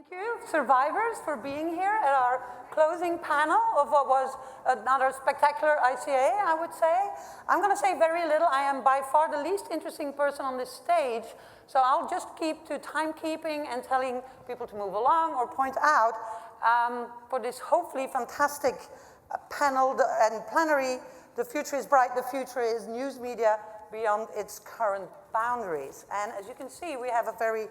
Thank you, survivors, for being here at our closing panel of what was another spectacular ICA, I would say. I'm going to say very little. I am by far the least interesting person on this stage, so I'll just keep to timekeeping and telling people to move along or point out for this hopefully fantastic panel and plenary. The future is bright, the future is news media beyond its current boundaries. And as you can see, we have a very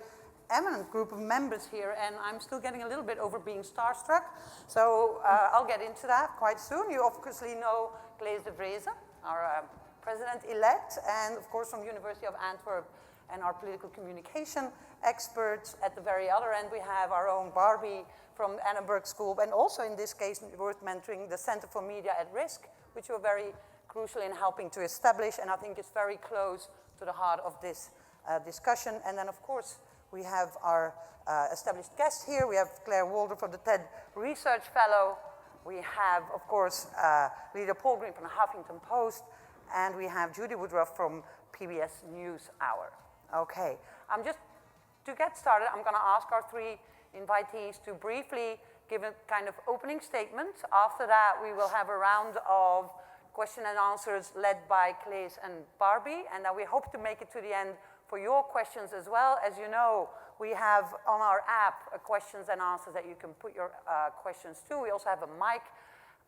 eminent group of members here, and I'm still getting a little bit over being starstruck. So I'll get into that quite soon. You obviously know Claes de Vreese, our president-elect, and of course from University of Antwerp, and our political communication experts. At the very other end, we have our own Barbie from Edinburgh School, and also in this case, worth mentoring the Center for Media at Risk, which were very crucial in helping to establish, and I think it's very close to the heart of this discussion. And then, of course, we have our established guest here. We have Claire Wardle from the TED Research Fellow. We have, of course, Lydia Polgreen from the Huffington Post, and we have Judy Woodruff from PBS NewsHour. Okay, to get started, I'm going to ask our three invitees to briefly give a kind of opening statement. After that, we will have a round of question and answers led by Claes and Barbie, and then we hope to make it to the end for your questions as well. As you know, we have on our app questions and answers that you can put your questions to. We also have a mic.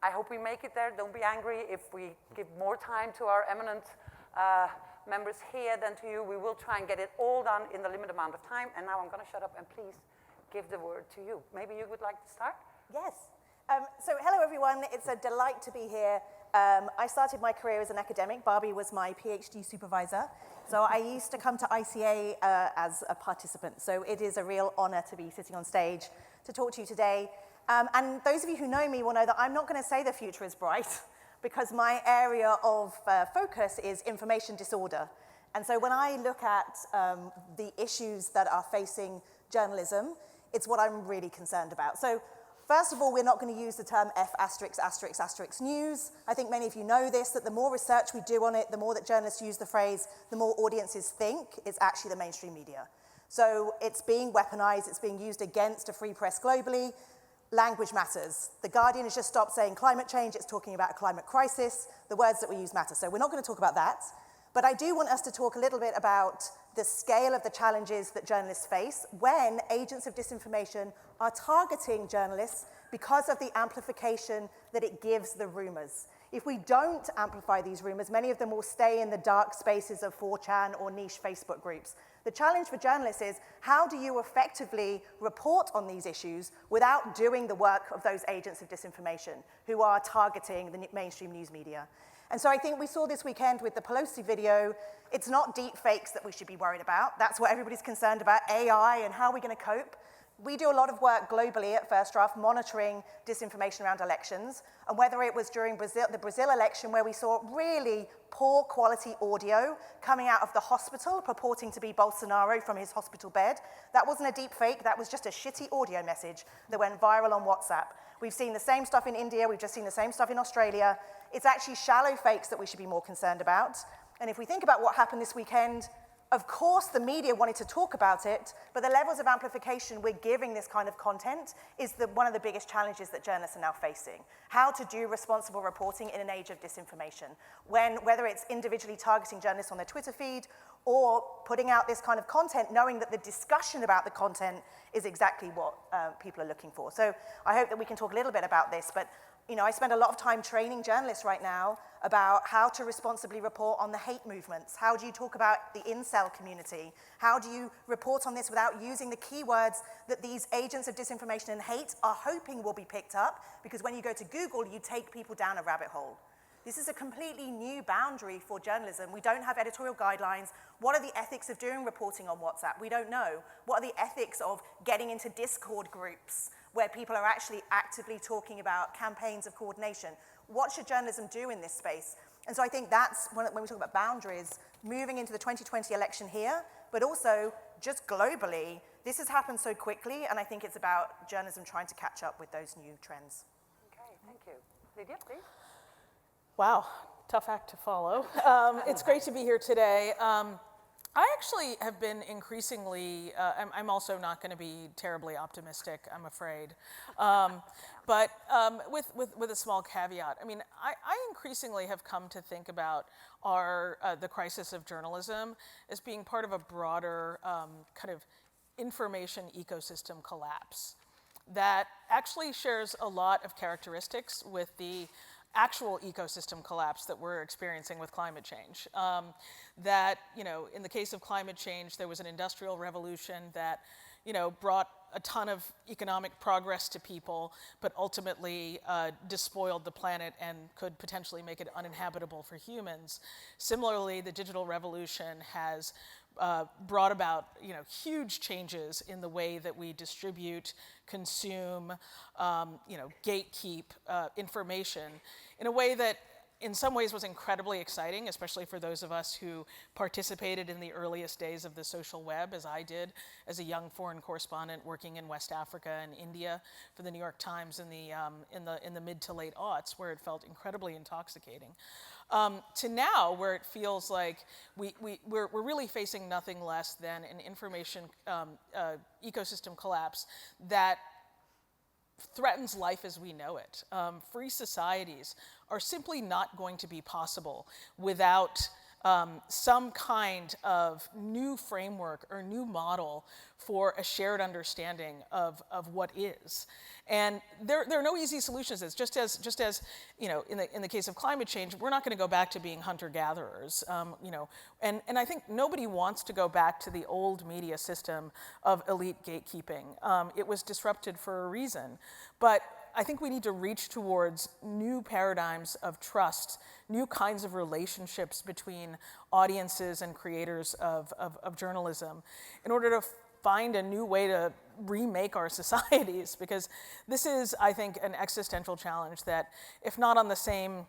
I hope we make it there. Don't be angry if we give more time to our eminent members here than to you. We will try and get it all done in the limited amount of time. And now I'm going to shut up and please give the word to you. Maybe you would like to start? Yes. So hello, everyone. It's a delight to be here. I started my career as an academic. Barbie was my PhD supervisor. So I used to come to ICA as a participant. So it is a real honor to be sitting on stage to talk to you today. And those of you who know me will know that I'm not going to say the future is bright because my area of focus is information disorder. And so when I look at the issues that are facing journalism, it's what I'm really concerned about. So first of all, we're not going to use the term F*** news. I think many of you know this, that the more research we do on it, the more that journalists use the phrase, the more audiences think it's actually the mainstream media. So it's being weaponized, it's being used against a free press globally. Language matters. The Guardian has just stopped saying climate change, it's talking about a climate crisis. The words that we use matter. So we're not going to talk about that. But I do want us to talk a little bit about the scale of the challenges that journalists face when agents of disinformation are targeting journalists because of the amplification that it gives the rumors. If we don't amplify these rumors, many of them will stay in the dark spaces of 4chan or niche Facebook groups. The challenge for journalists is, how do you effectively report on these issues without doing the work of those agents of disinformation who are targeting the mainstream news media? And so I think we saw this weekend with the Pelosi video, it's not deep fakes that we should be worried about. That's what everybody's concerned about, AI and how we're going to cope. We do a lot of work globally at First Draft monitoring disinformation around elections, and whether it was during the Brazil election where we saw really poor quality audio coming out of the hospital purporting to be Bolsonaro from his hospital bed, that wasn't a deep fake, that was just a shitty audio message that went viral on WhatsApp. We've seen the same stuff in India, we've just seen the same stuff in Australia. It's actually shallow fakes that we should be more concerned about. And if we think about what happened this weekend, of course the media wanted to talk about it, but the levels of amplification we're giving this kind of content is one of the biggest challenges that journalists are now facing. How to do responsible reporting in an age of disinformation, whether it's individually targeting journalists on their Twitter feed or putting out this kind of content knowing that the discussion about the content is exactly what people are looking for. So I hope that we can talk a little bit about this, but you know, I spend a lot of time training journalists right now about how to responsibly report on the hate movements. How do you talk about the incel community? How do you report on this without using the keywords that these agents of disinformation and hate are hoping will be picked up? Because when you go to Google, you take people down a rabbit hole. This is a completely new boundary for journalism. We don't have editorial guidelines. What are the ethics of doing reporting on WhatsApp? We don't know. What are the ethics of getting into Discord groups where people are actually actively talking about campaigns of coordination? What should journalism do in this space? And so I think that's, when we talk about boundaries, moving into the 2020 election here, but also just globally, this has happened so quickly, and I think it's about journalism trying to catch up with those new trends. Okay, thank you. Lydia, please. Wow, tough act to follow. It's great to be here today. I actually have been increasingly, I'm also not going to be terribly optimistic, I'm afraid. But with a small caveat, I mean, I increasingly have come to think about the crisis of journalism as being part of a broader kind of information ecosystem collapse that actually shares a lot of characteristics with the actual ecosystem collapse that we're experiencing with climate change. That, you know, in the case of climate change, there was an industrial revolution that, you know, brought a ton of economic progress to people, but ultimately despoiled the planet and could potentially make it uninhabitable for humans. Similarly, the digital revolution has brought about, you know, huge changes in the way that we distribute, consume, you know, gatekeep information in a way that in some ways was incredibly exciting, especially for those of us who participated in the earliest days of the social web, as I did as a young foreign correspondent working in West Africa and India for the New York Times in the mid to late aughts, where it felt incredibly intoxicating. To now, where it feels like we're really facing nothing less than an information ecosystem collapse that threatens life as we know it. Free societies are simply not going to be possible without some kind of new framework or new model for a shared understanding of what is. And there are no easy solutions. It's just as you know, in the case of climate change, we're not going to go back to being hunter-gatherers. You know, and I think nobody wants to go back to the old media system of elite gatekeeping. It was disrupted for a reason, but I think we need to reach towards new paradigms of trust, new kinds of relationships between audiences and creators of journalism in order to find a new way to remake our societies, because this is, I think, an existential challenge that, if not on the same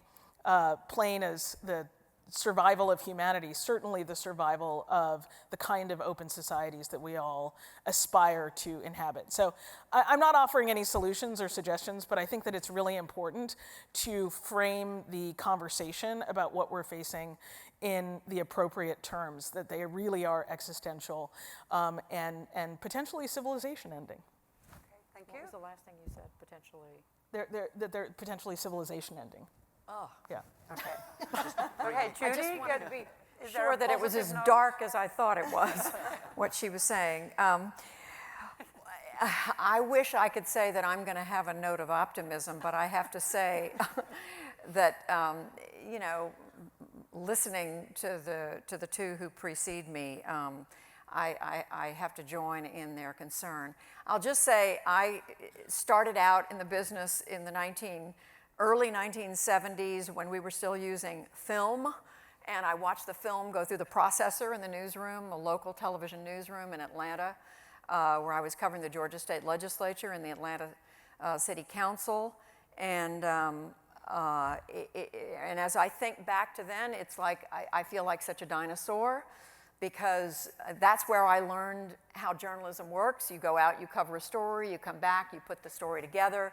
plane as the survival of humanity, certainly the survival of the kind of open societies that we all aspire to inhabit. So I'm not offering any solutions or suggestions, but I think that it's really important to frame the conversation about what we're facing in the appropriate terms, that they really are existential and potentially civilization ending. Okay, thank you. What was the last thing you said, potentially? They're potentially civilization ending. Oh. Yeah. Okay. Okay, Judy, just wanted to be sure that it was as dark as I thought it was, what she was saying. I wish I could say that I'm going to have a note of optimism, but I have to say that, you know, listening to the two who precede me, I have to join in their concern. I'll just say I started out in the business in the early 1970s when we were still using film, and I watched the film go through the processor in the newsroom, a local television newsroom in Atlanta, where I was covering the Georgia State Legislature and the Atlanta City Council. And as I think back to then, it's like I feel like such a dinosaur, because that's where I learned how journalism works. You go out, you cover a story, you come back, you put the story together.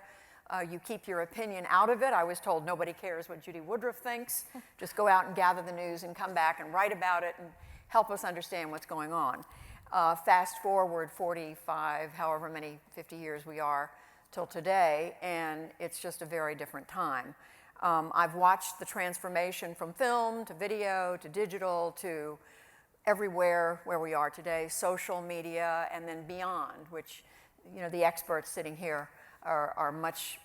You keep your opinion out of it. I was told nobody cares what Judy Woodruff thinks. Just go out and gather the news and come back and write about it and help us understand what's going on. Fast forward 45, however many, 50 years we are till today, and it's just a very different time. I've watched the transformation from film to video to digital to everywhere where we are today, social media, and then beyond, which, you know, the experts sitting here are much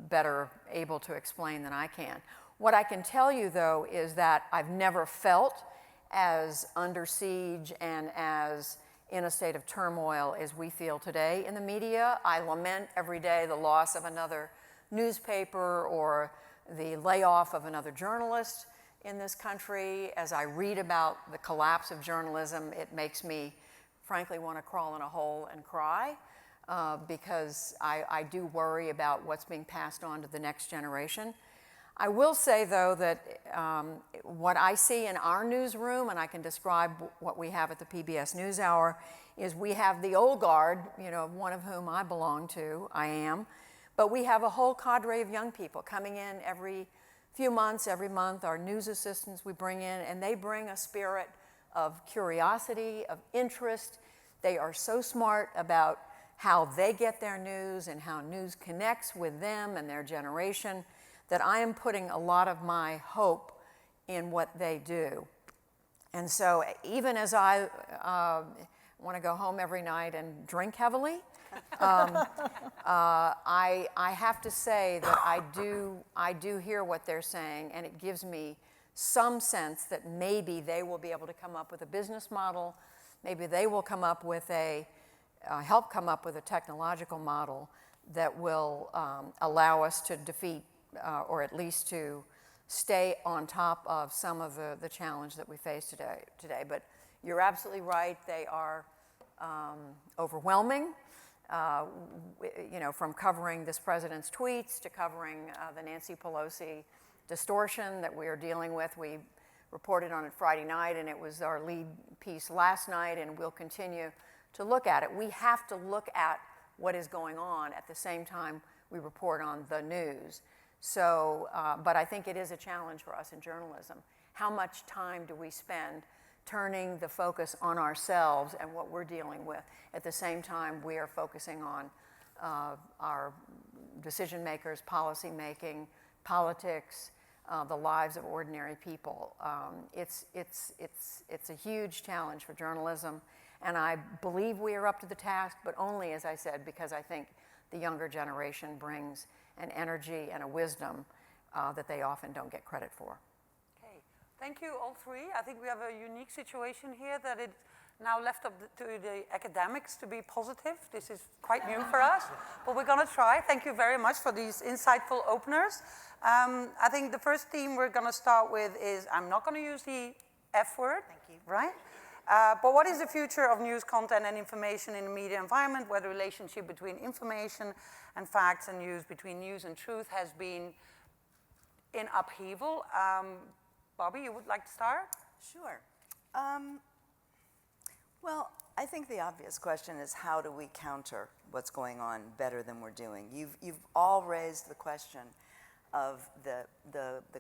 better able to explain than I can. What I can tell you, though, is that I've never felt as under siege and as in a state of turmoil as we feel today in the media. I lament every day the loss of another newspaper or the layoff of another journalist in this country. As I read about the collapse of journalism, it makes me, frankly, want to crawl in a hole and cry. Because I do worry about what's being passed on to the next generation. I will say, though, that what I see in our newsroom, and I can describe what we have at the PBS NewsHour, is we have the old guard, you know, one of whom I belong to, I am, but we have a whole cadre of young people coming in every few months, every month, our news assistants we bring in, and they bring a spirit of curiosity, of interest. They are so smart about how they get their news and how news connects with them and their generation that I am putting a lot of my hope in what they do. And so even as I want to go home every night and drink heavily, I have to say that I do hear what they're saying, and it gives me some sense that maybe they will be able to come up with a business model, maybe they will come up with help come up with a technological model that will allow us to defeat or at least to stay on top of some of the challenge that we face today. But you're absolutely right, they are overwhelming. From covering this president's tweets to covering the Nancy Pelosi distortion that we are dealing with. We reported on it Friday night, and it was our lead piece last night, and we'll continue to look at it. We have to look at what is going on at the same time we report on the news. So, but I think it is a challenge for us in journalism. How much time do we spend turning the focus on ourselves and what we're dealing with at the same time we are focusing on our decision makers, policy making, politics, the lives of ordinary people. It's a huge challenge for journalism, and I believe we are up to the task, but only, as I said, because I think the younger generation brings an energy and a wisdom that they often don't get credit for. Okay, thank you all three. I think we have a unique situation here that it's now left up to the academics to be positive. This is quite new for us, but we're going to try. Thank you very much for these insightful openers. I think the first theme we're going to start with is, I'm not going to use the F word, Thank you. right? But what is the future of news content and information in the media environment, where the relationship between information and facts and news, between news and truth, has been in upheaval? Barbie, you would like to start? Sure. Well, I think the obvious question is, how do we counter what's going on better than we're doing? You've all raised the question of the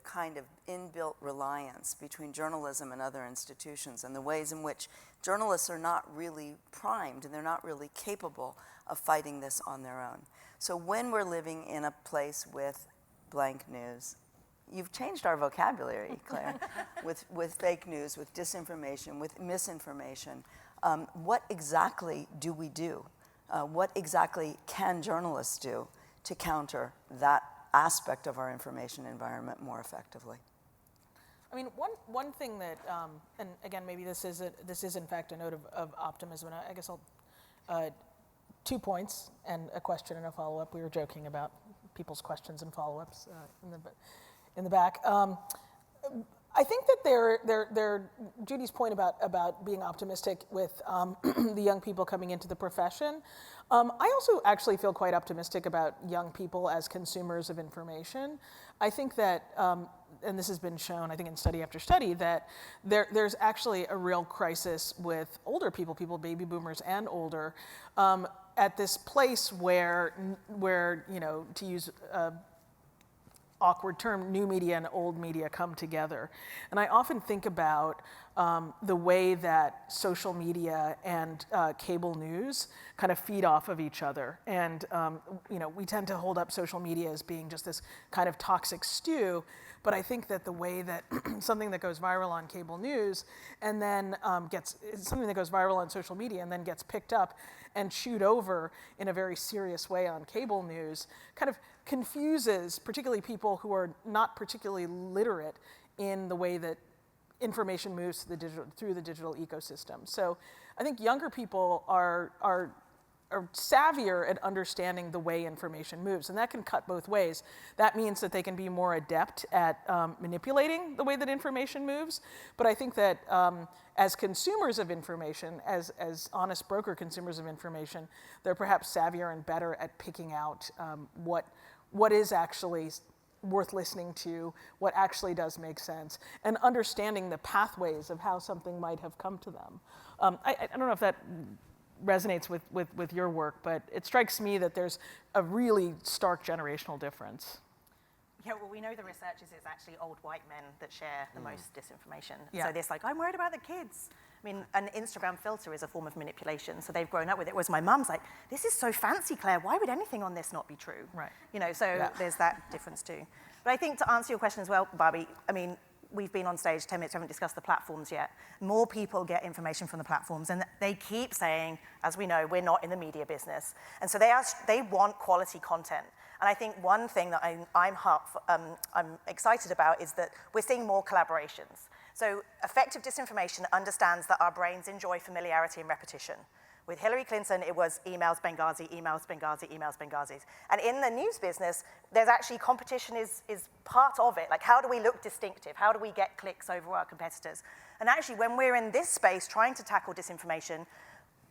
kind of inbuilt reliance between journalism and other institutions, and the ways in which journalists are not really primed and they're not really capable of fighting this on their own. So when we're living in a place with blank news, you've changed our vocabulary, Claire, with fake news, with disinformation, with misinformation. What exactly do we do? What exactly can journalists do to counter that aspect of our information environment more effectively? I mean, one thing that, and again, maybe this is in fact a note of optimism, and I guess I'll, 2 points and a question and a follow-up. We were joking about people's questions and follow-ups in the back. I think that Judy's point about being optimistic with the young people coming into the profession. I also actually feel quite optimistic about young people as consumers of information. I think that, and this has been shown, I think in study after study, that there's actually a real crisis with older people, baby boomers and older, at this place where to use a awkward term, new media and old media come together. And I often think about the way that social media and cable news kind of feed off of each other. And we tend to hold up social media as being just this kind of toxic stew, but I think that the way that something that goes viral on cable news and then something that goes viral on social media and then gets picked up and chewed over in a very serious way on cable news kind of confuses particularly people who are not particularly literate in the way that information moves through the digital ecosystem. So I think younger people are savvier at understanding the way information moves, and that can cut both ways. That means that they can be more adept at manipulating the way that information moves, but I think that as consumers of information, as honest broker consumers of information, they're perhaps savvier and better at picking out what is actually worth listening to, what actually does make sense, and understanding the pathways of how something might have come to them. I don't know if that resonates with your work, but it strikes me that there's a really stark generational difference. Yeah, well, we know the research is it's actually old white men that share the most disinformation. Yeah. So this like, I'm worried about the kids. I mean, an Instagram filter is a form of manipulation, so they've grown up with it. Whereas my mum's like, this is so fancy, Claire, why would anything on this not be true? Right. You know, so Yeah. there's that difference too. But I think to answer your question as well, Barbie, I mean, we've been on stage 10 minutes, we haven't discussed the platforms yet. More people get information from the platforms, and they keep saying, as we know, we're not in the media business. And so they want quality content. And I think one thing that I'm excited about is that we're seeing more collaborations. So effective disinformation understands that our brains enjoy familiarity and repetition. With Hillary Clinton, it was emails, Benghazi, emails, Benghazi, emails, Benghazis. And in the news business, there's actually competition is part of it. Like, how do we look distinctive? How do we get clicks over our competitors? And actually, when we're in this space trying to tackle disinformation,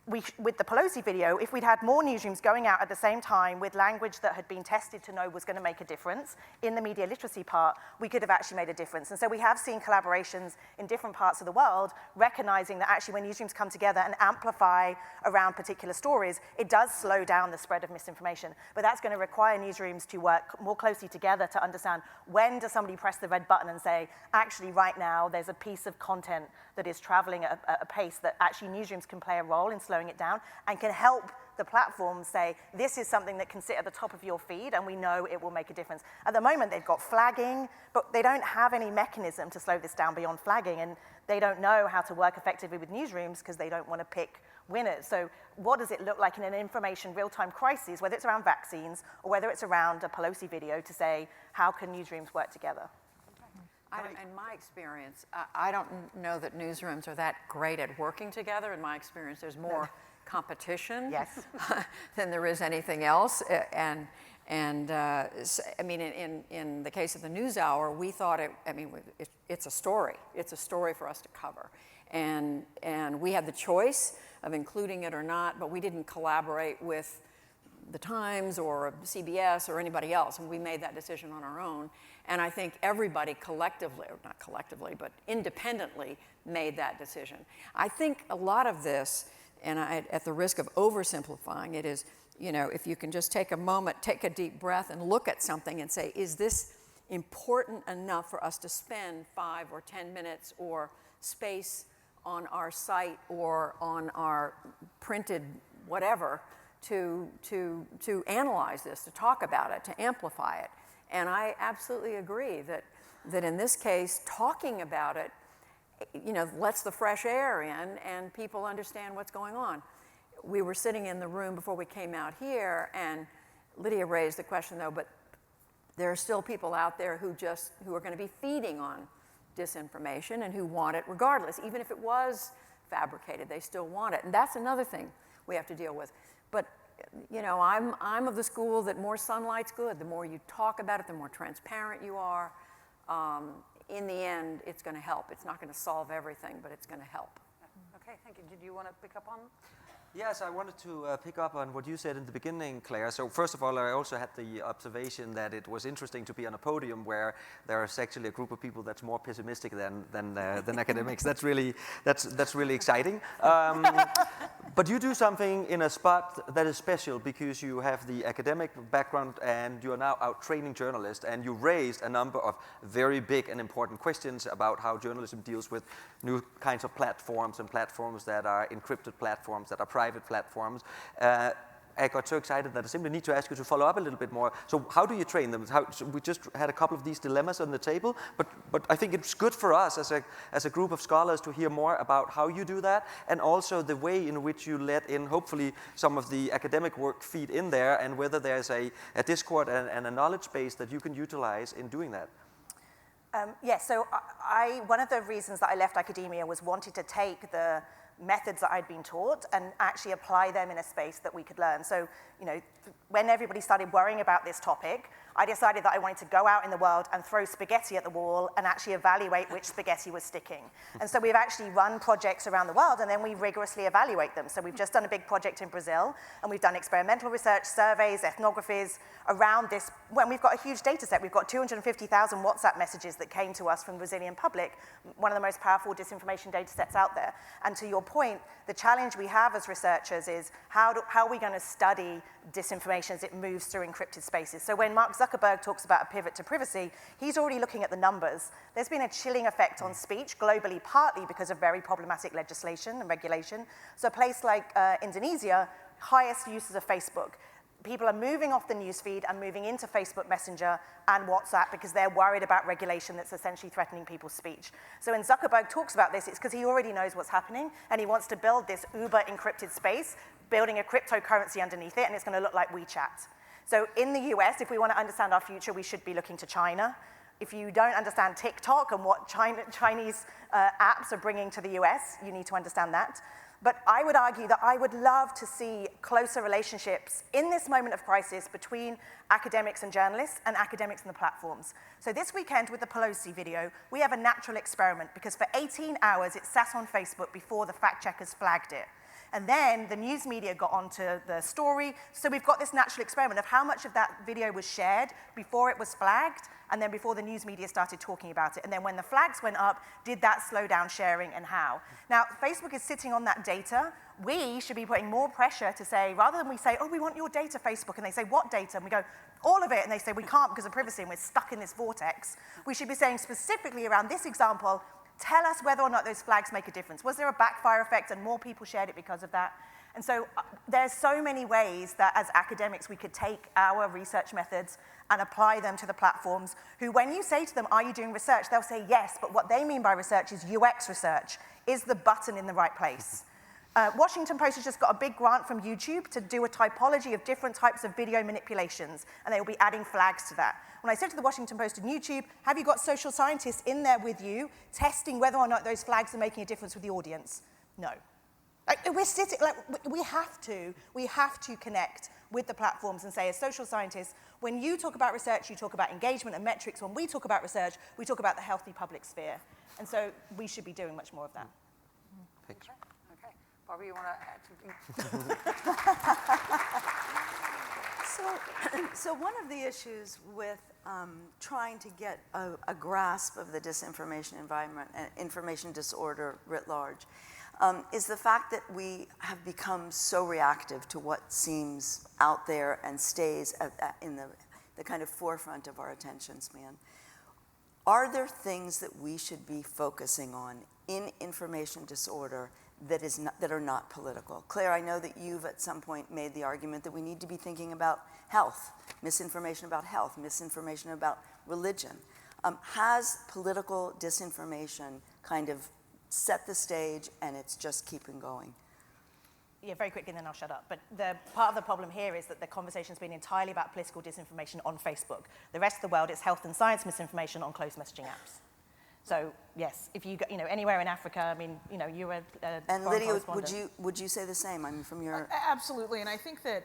with the Pelosi video, if we'd had more newsrooms going out at the same time with language that had been tested to know was going to make a difference in the media literacy part, we could have actually made a difference. And so we have seen collaborations in different parts of the world, recognizing that actually when newsrooms come together and amplify around particular stories, it does slow down the spread of misinformation. But that's going to require newsrooms to work more closely together to understand when does somebody press the red button and say, actually right now there's a piece of content that is traveling at a pace that actually newsrooms can play a role in slowing it down and can help the platforms say, this is something that can sit at the top of your feed and we know it will make a difference. At the moment, they've got flagging, but they don't have any mechanism to slow this down beyond flagging, and they don't know how to work effectively with newsrooms because they don't want to pick winners. So what does it look like in an information real-time crisis, whether it's around vaccines or whether it's around a Pelosi video, to say, how can newsrooms work together? In my experience, I don't know that newsrooms are that great at working together. In my experience, there's more competition than there is anything else. I mean, in the case of the NewsHour, we thought it's a story. It's a story for us to cover. And we had the choice of including it or not, but we didn't collaborate with the Times or CBS or anybody else, and we made that decision on our own. And I think everybody collectively, or not collectively, but independently made that decision. I think a lot of this, and at the risk of oversimplifying it, is, you know, if you can just take a moment, take a deep breath and look at something and say, is this important enough for us to spend 5 or 10 minutes or space on our site or on our printed whatever to analyze this, to talk about it, to amplify it. And I absolutely agree that in this case, talking about it, you know, lets the fresh air in and people understand what's going on. We were sitting in the room before we came out here, and Lydia raised the question though, but there are still people out there who are going to be feeding on disinformation and who want it regardless. Even if it was fabricated, they still want it. And that's another thing we have to deal with. But you know, I'm of the school that more sunlight's good. The more you talk about it, the more transparent you are. In the end, it's going to help. It's not going to solve everything, but it's going to help. Okay, thank you. Did you want to pick up on? Yes, I wanted to pick up on what you said in the beginning, Claire. So first of all, I also had the observation that it was interesting to be on a podium where there is actually a group of people that's more pessimistic than academics. That's really exciting. But you do something in a spot that is special because you have the academic background and you are now out training journalists, and you raised a number of very big and important questions about how journalism deals with new kinds of platforms and platforms that are encrypted platforms, that are private platforms. I got so excited that I simply need to ask you to follow up a little bit more. So how do you train them? So we just had a couple of these dilemmas on the table, but I think it's good for us as a group of scholars to hear more about how you do that, and also the way in which you let in, hopefully, some of the academic work feed in there, and whether there's a discord and a knowledge base that you can utilize in doing that. Yes, so one of the reasons that I left academia was wanting to take the methods that I'd been taught and actually apply them in a space that we could learn. So, you know, when everybody started worrying about this topic, I decided that I wanted to go out in the world and throw spaghetti at the wall and actually evaluate which spaghetti was sticking. And so we've actually run projects around the world, and then we rigorously evaluate them. So we've just done a big project in Brazil, and we've done experimental research, surveys, ethnographies around this. When we've got a huge data set, we've got 250,000 WhatsApp messages that came to us from the Brazilian public, one of the most powerful disinformation data sets out there. And to your point, the challenge we have as researchers is how are we going to study disinformation as it moves through encrypted spaces? So when Mark Zuckerberg talks about a pivot to privacy, he's already looking at the numbers. There's been a chilling effect on speech globally, partly because of very problematic legislation and regulation. So a place like Indonesia, highest uses of Facebook. People are moving off the newsfeed and moving into Facebook Messenger and WhatsApp because they're worried about regulation that's essentially threatening people's speech. So when Zuckerberg talks about this, it's because he already knows what's happening and he wants to build this uber encrypted space, building a cryptocurrency underneath it, and it's going to look like WeChat. So in the US, if we want to understand our future, we should be looking to China. If you don't understand TikTok and what Chinese apps are bringing to the US, you need to understand that. But I would argue that I would love to see closer relationships in this moment of crisis between academics and journalists and academics and the platforms. So this weekend with the Pelosi video, we have a natural experiment because for 18 hours it sat on Facebook before the fact checkers flagged it. And then the news media got onto the story. So we've got this natural experiment of how much of that video was shared before it was flagged, and then before the news media started talking about it. And then when the flags went up, did that slow down sharing and how? Now, Facebook is sitting on that data. We should be putting more pressure to say, rather than we say, oh, we want your data, Facebook, and they say, what data? And we go, all of it, and they say, we can't because of privacy, and we're stuck in this vortex. We should be saying specifically around this example, tell us whether or not those flags make a difference. Was there a backfire effect and more people shared it because of that? And so there's so many ways that as academics we could take our research methods and apply them to the platforms who, when you say to them, are you doing research? They'll say yes, but what they mean by research is UX research. Is the button in the right place? Washington Post has just got a big grant from YouTube to do a typology of different types of video manipulations, and they will be adding flags to that. When I said to the Washington Post and YouTube, have you got social scientists in there with you testing whether or not those flags are making a difference with the audience? No. We have to connect with the platforms and say, as social scientists, when you talk about research, you talk about engagement and metrics. When we talk about research, we talk about the healthy public sphere. And so we should be doing much more of that. Thanks. Okay. Barbie, you want to add something? So one of the issues with trying to get a grasp of the disinformation environment and information disorder writ large is the fact that we have become so reactive to what seems out there and stays in the kind of forefront of our attention span. Are there things that we should be focusing on in information disorder that are not political? Claire, I know that you've at some point made the argument that we need to be thinking about health, misinformation about health, misinformation about religion. Has political disinformation kind of set the stage and it's just keeping going? Yeah, very quickly and then I'll shut up. But the part of the problem here is that the conversation's been entirely about political disinformation on Facebook. The rest of the world is health and science misinformation on closed messaging apps. So yes, if you go, anywhere in Africa, I mean, you're a and Lydia, would you say the same? I mean, from your absolutely, and I think that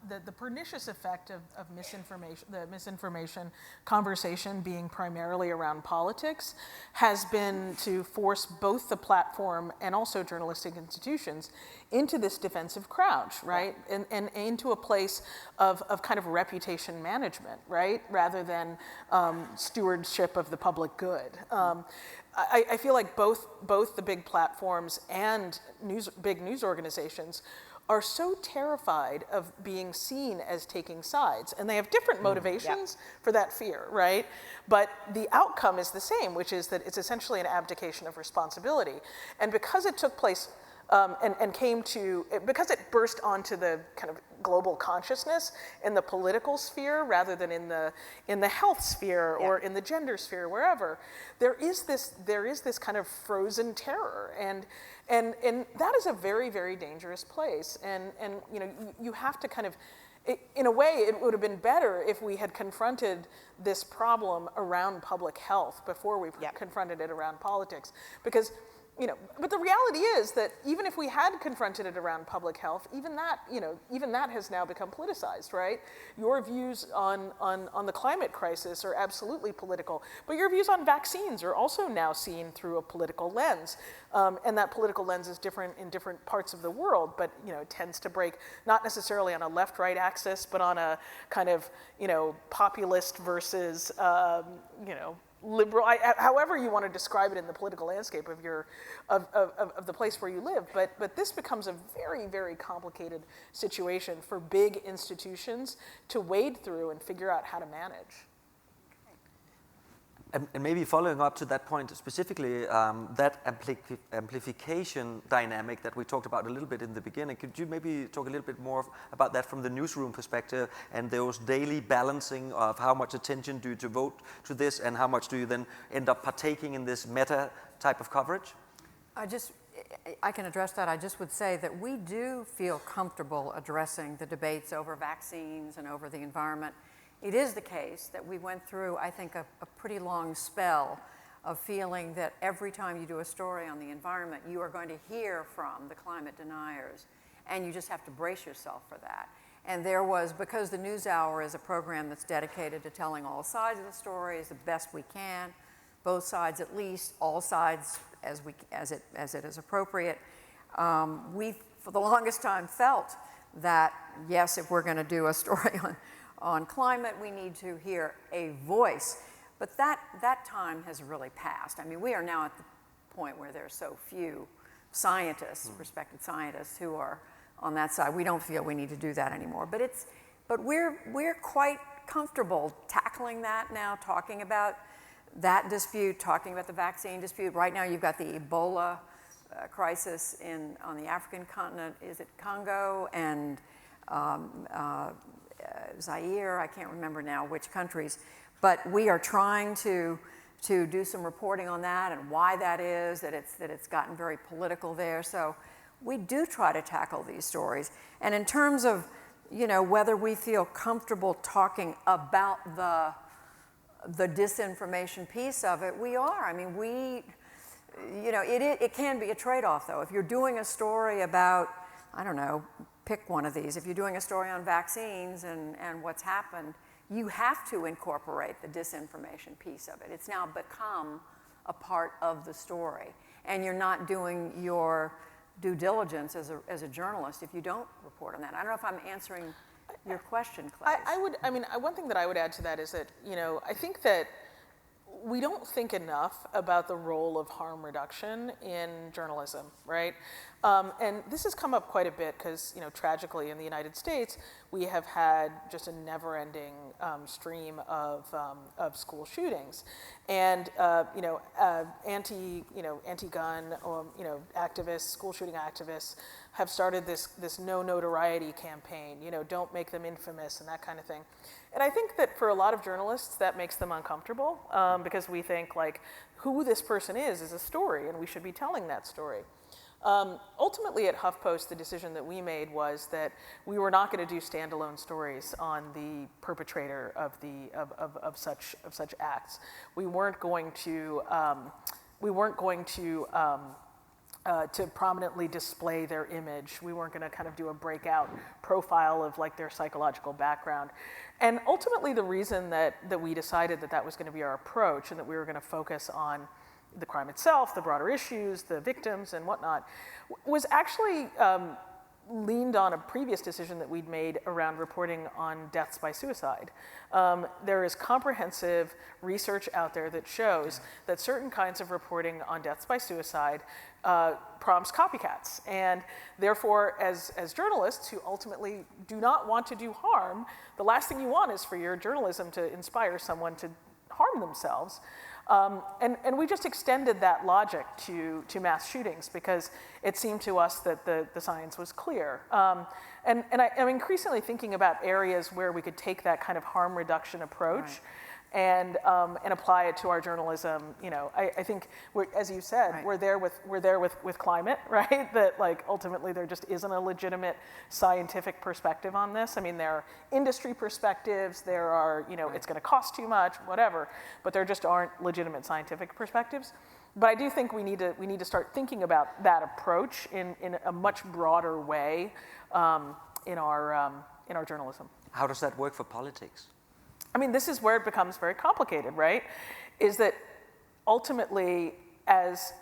the pernicious effect of misinformation, the misinformation conversation being primarily around politics, has been to force both the platform and also journalistic institutions into this defensive crouch, right, and into a place of kind of reputation management, right, rather than stewardship of the public good. I feel like both the big platforms and big news organizations are so terrified of being seen as taking sides, and they have different motivations for that fear, right? But the outcome is the same, which is that it's essentially an abdication of responsibility. And because it took place because it burst onto the kind of global consciousness in the political sphere rather than in the health sphere or in the gender sphere, wherever, there is this kind of frozen terror, and that is a very, very dangerous place. And you have to kind of, in a way, it would have been better if we had confronted this problem around public health before we confronted it around politics, because. But the reality is that even if we had confronted it around public health, even that has now become politicized, right? Your views on the climate crisis are absolutely political, but your views on vaccines are also now seen through a political lens. And that political lens is different in different parts of the world, but it tends to break not necessarily on a left-right axis, but on a kind of populist versus liberal, however you want to describe it in the political landscape of the place where you live. But this becomes a very, very complicated situation for big institutions to wade through and figure out how to manage. And maybe following up to that point specifically, that amplification dynamic that we talked about a little bit in the beginning, could you maybe talk a little bit more about that from the newsroom perspective and those daily balancing of how much attention do you devote to this and how much do you then end up partaking in this meta type of coverage? I can address that. I just would say that we do feel comfortable addressing the debates over vaccines and over the environment. It is the case that we went through, I think, a pretty long spell of feeling that every time you do a story on the environment, you are going to hear from the climate deniers, and you just have to brace yourself for that. And there was, because the NewsHour is a program that's dedicated to telling all sides of the story as the best we can, both sides at least, all sides as it is appropriate, we, for the longest time, felt that, yes, if we're going to do a story on climate, we need to hear a voice. But that time has really passed. I mean, we are now at the point where there are so few scientists, respected scientists, who are on that side. We don't feel we need to do that anymore. But we're quite comfortable tackling that now, talking about that dispute, talking about the vaccine dispute. Right now, you've got the Ebola crisis on the African continent. Is it Congo and Zaire? I can't remember now which countries. But we are trying to do some reporting on that and why that is, that it's gotten very political there. So we do try to tackle these stories. And in terms of, whether we feel comfortable talking about the disinformation piece of it, we are. I mean, it can be a trade-off, though. If you're doing a story about, I don't know, pick one of these. If you're doing a story on vaccines and what's happened, you have to incorporate the disinformation piece of it. It's now become a part of the story. And you're not doing your due diligence as a journalist if you don't report on that. I don't know if I'm answering your question, Claes. One thing that I would add to that is that, I think that we don't think enough about the role of harm reduction in journalism, right? And this has come up quite a bit because, tragically in the United States, we have had just a never-ending stream of school shootings, and anti-gun, activists, school shooting activists, have started this no notoriety campaign. Don't make them infamous and that kind of thing. And I think that for a lot of journalists, that makes them uncomfortable because we think like who this person is a story, and we should be telling that story. Ultimately, at HuffPost, the decision that we made was that we were not going to do standalone stories on the perpetrator of such acts. We weren't going to prominently display their image. We weren't going to kind of do a breakout profile of like their psychological background. And ultimately, the reason that we decided that was going to be our approach and that we were going to focus on the crime itself, the broader issues, the victims and whatnot, was actually leaned on a previous decision that we'd made around reporting on deaths by suicide. There is comprehensive research out there that shows that certain kinds of reporting on deaths by suicide prompts copycats. And therefore, as journalists who ultimately do not want to do harm, the last thing you want is for your journalism to inspire someone to harm themselves. And we just extended that logic to mass shootings because it seemed to us that the science was clear. And I'm increasingly thinking about areas where we could take that kind of harm reduction approach and apply it to our journalism. I think, as you said, we're there with climate, right? That like ultimately there just isn't a legitimate scientific perspective on this. I mean, there are industry perspectives, there are, it's going to cost too much, whatever, but there just aren't legitimate scientific perspectives. But I do think we need to start thinking about that approach in a much broader way in our journalism. How does that work for politics? I mean, this is where it becomes very complicated, right? Is that ultimately, as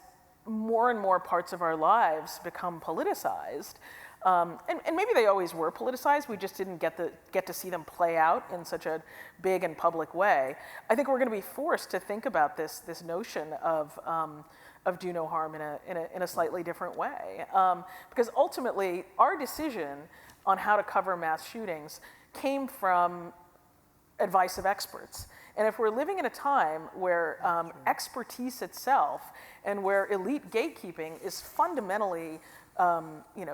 more and more parts of our lives become politicized, And maybe they always were politicized, we just didn't get to see them play out in such a big and public way. I think we're going to be forced to think about this notion of do no harm in a slightly different way. Because ultimately, our decision on how to cover mass shootings came from advice of experts. And if we're living in a time where expertise itself and where elite gatekeeping is fundamentally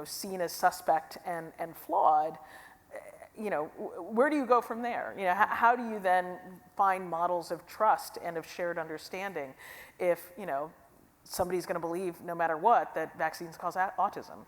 seen as suspect and flawed, where do you go from there? How do you then find models of trust and of shared understanding if, somebody's going to believe, no matter what, that vaccines cause autism?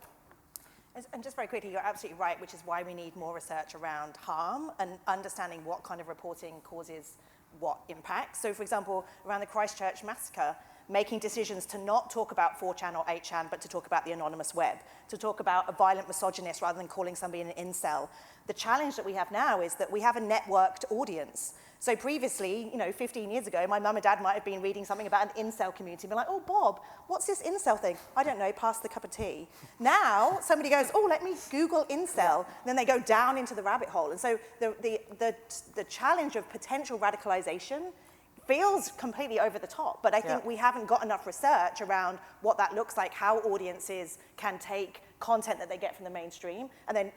And just very quickly, you're absolutely right, which is why we need more research around harm and understanding what kind of reporting causes what impact. So, for example, around the Christchurch massacre, making decisions to not talk about 4chan or 8chan, but to talk about the anonymous web, to talk about a violent misogynist rather than calling somebody an incel. The challenge that we have now is that we have a networked audience. So previously, 15 years ago, my mum and dad might have been reading something about an incel community and be like, oh, Bob, what's this incel thing? I don't know, pass the cup of tea. Now, somebody goes, oh, let me Google incel. And then they go down into the rabbit hole. And so the challenge of potential radicalization feels completely over the top, but I think we haven't got enough research around what that looks like, how audiences can take content that they get from the mainstream and then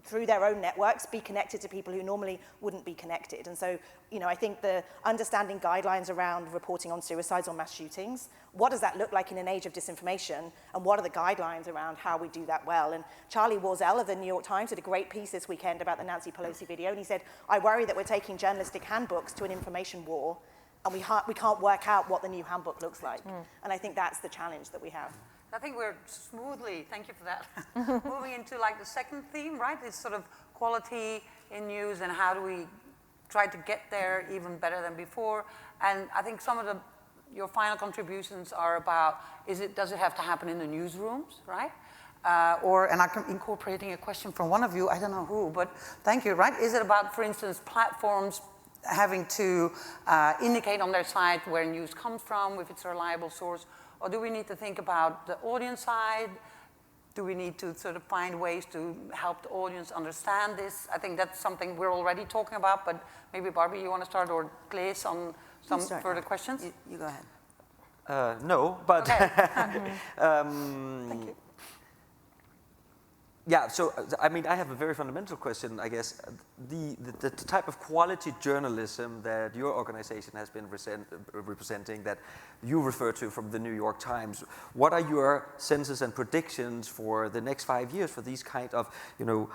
through their own networks be connected to people who normally wouldn't be connected. And so, I think the understanding guidelines around reporting on suicides or mass shootings, what does that look like in an age of disinformation, and what are the guidelines around how we do that well? And Charlie Warzel of the New York Times did a great piece this weekend about the Nancy Pelosi video, and he said, I worry that we're taking journalistic handbooks to an information war, and we can't work out what the new handbook looks like. And I think that's the challenge that we have. I think we're smoothly, thank you for that, moving into like the second theme, right? It's sort of quality in news and how do we try to get there even better than before. And I think some of your final contributions are about, does it have to happen in the newsrooms, right? And I'm incorporating a question from one of you, I don't know who, but thank you, right? Is it about, for instance, platforms having to indicate on their site where news comes from, if it's a reliable source? Or do we need to think about the audience side? Do we need to sort of find ways to help the audience understand this? I think that's something we're already talking about, but maybe Barbie, you want to start, or Claes on some further questions? You go ahead. No, but okay. Thank you. Yeah, so I mean, I have a very fundamental question, I guess. The type of quality journalism that your organization has been representing, that you refer to from the New York Times, what are your senses and predictions for the next 5 years for these kind of,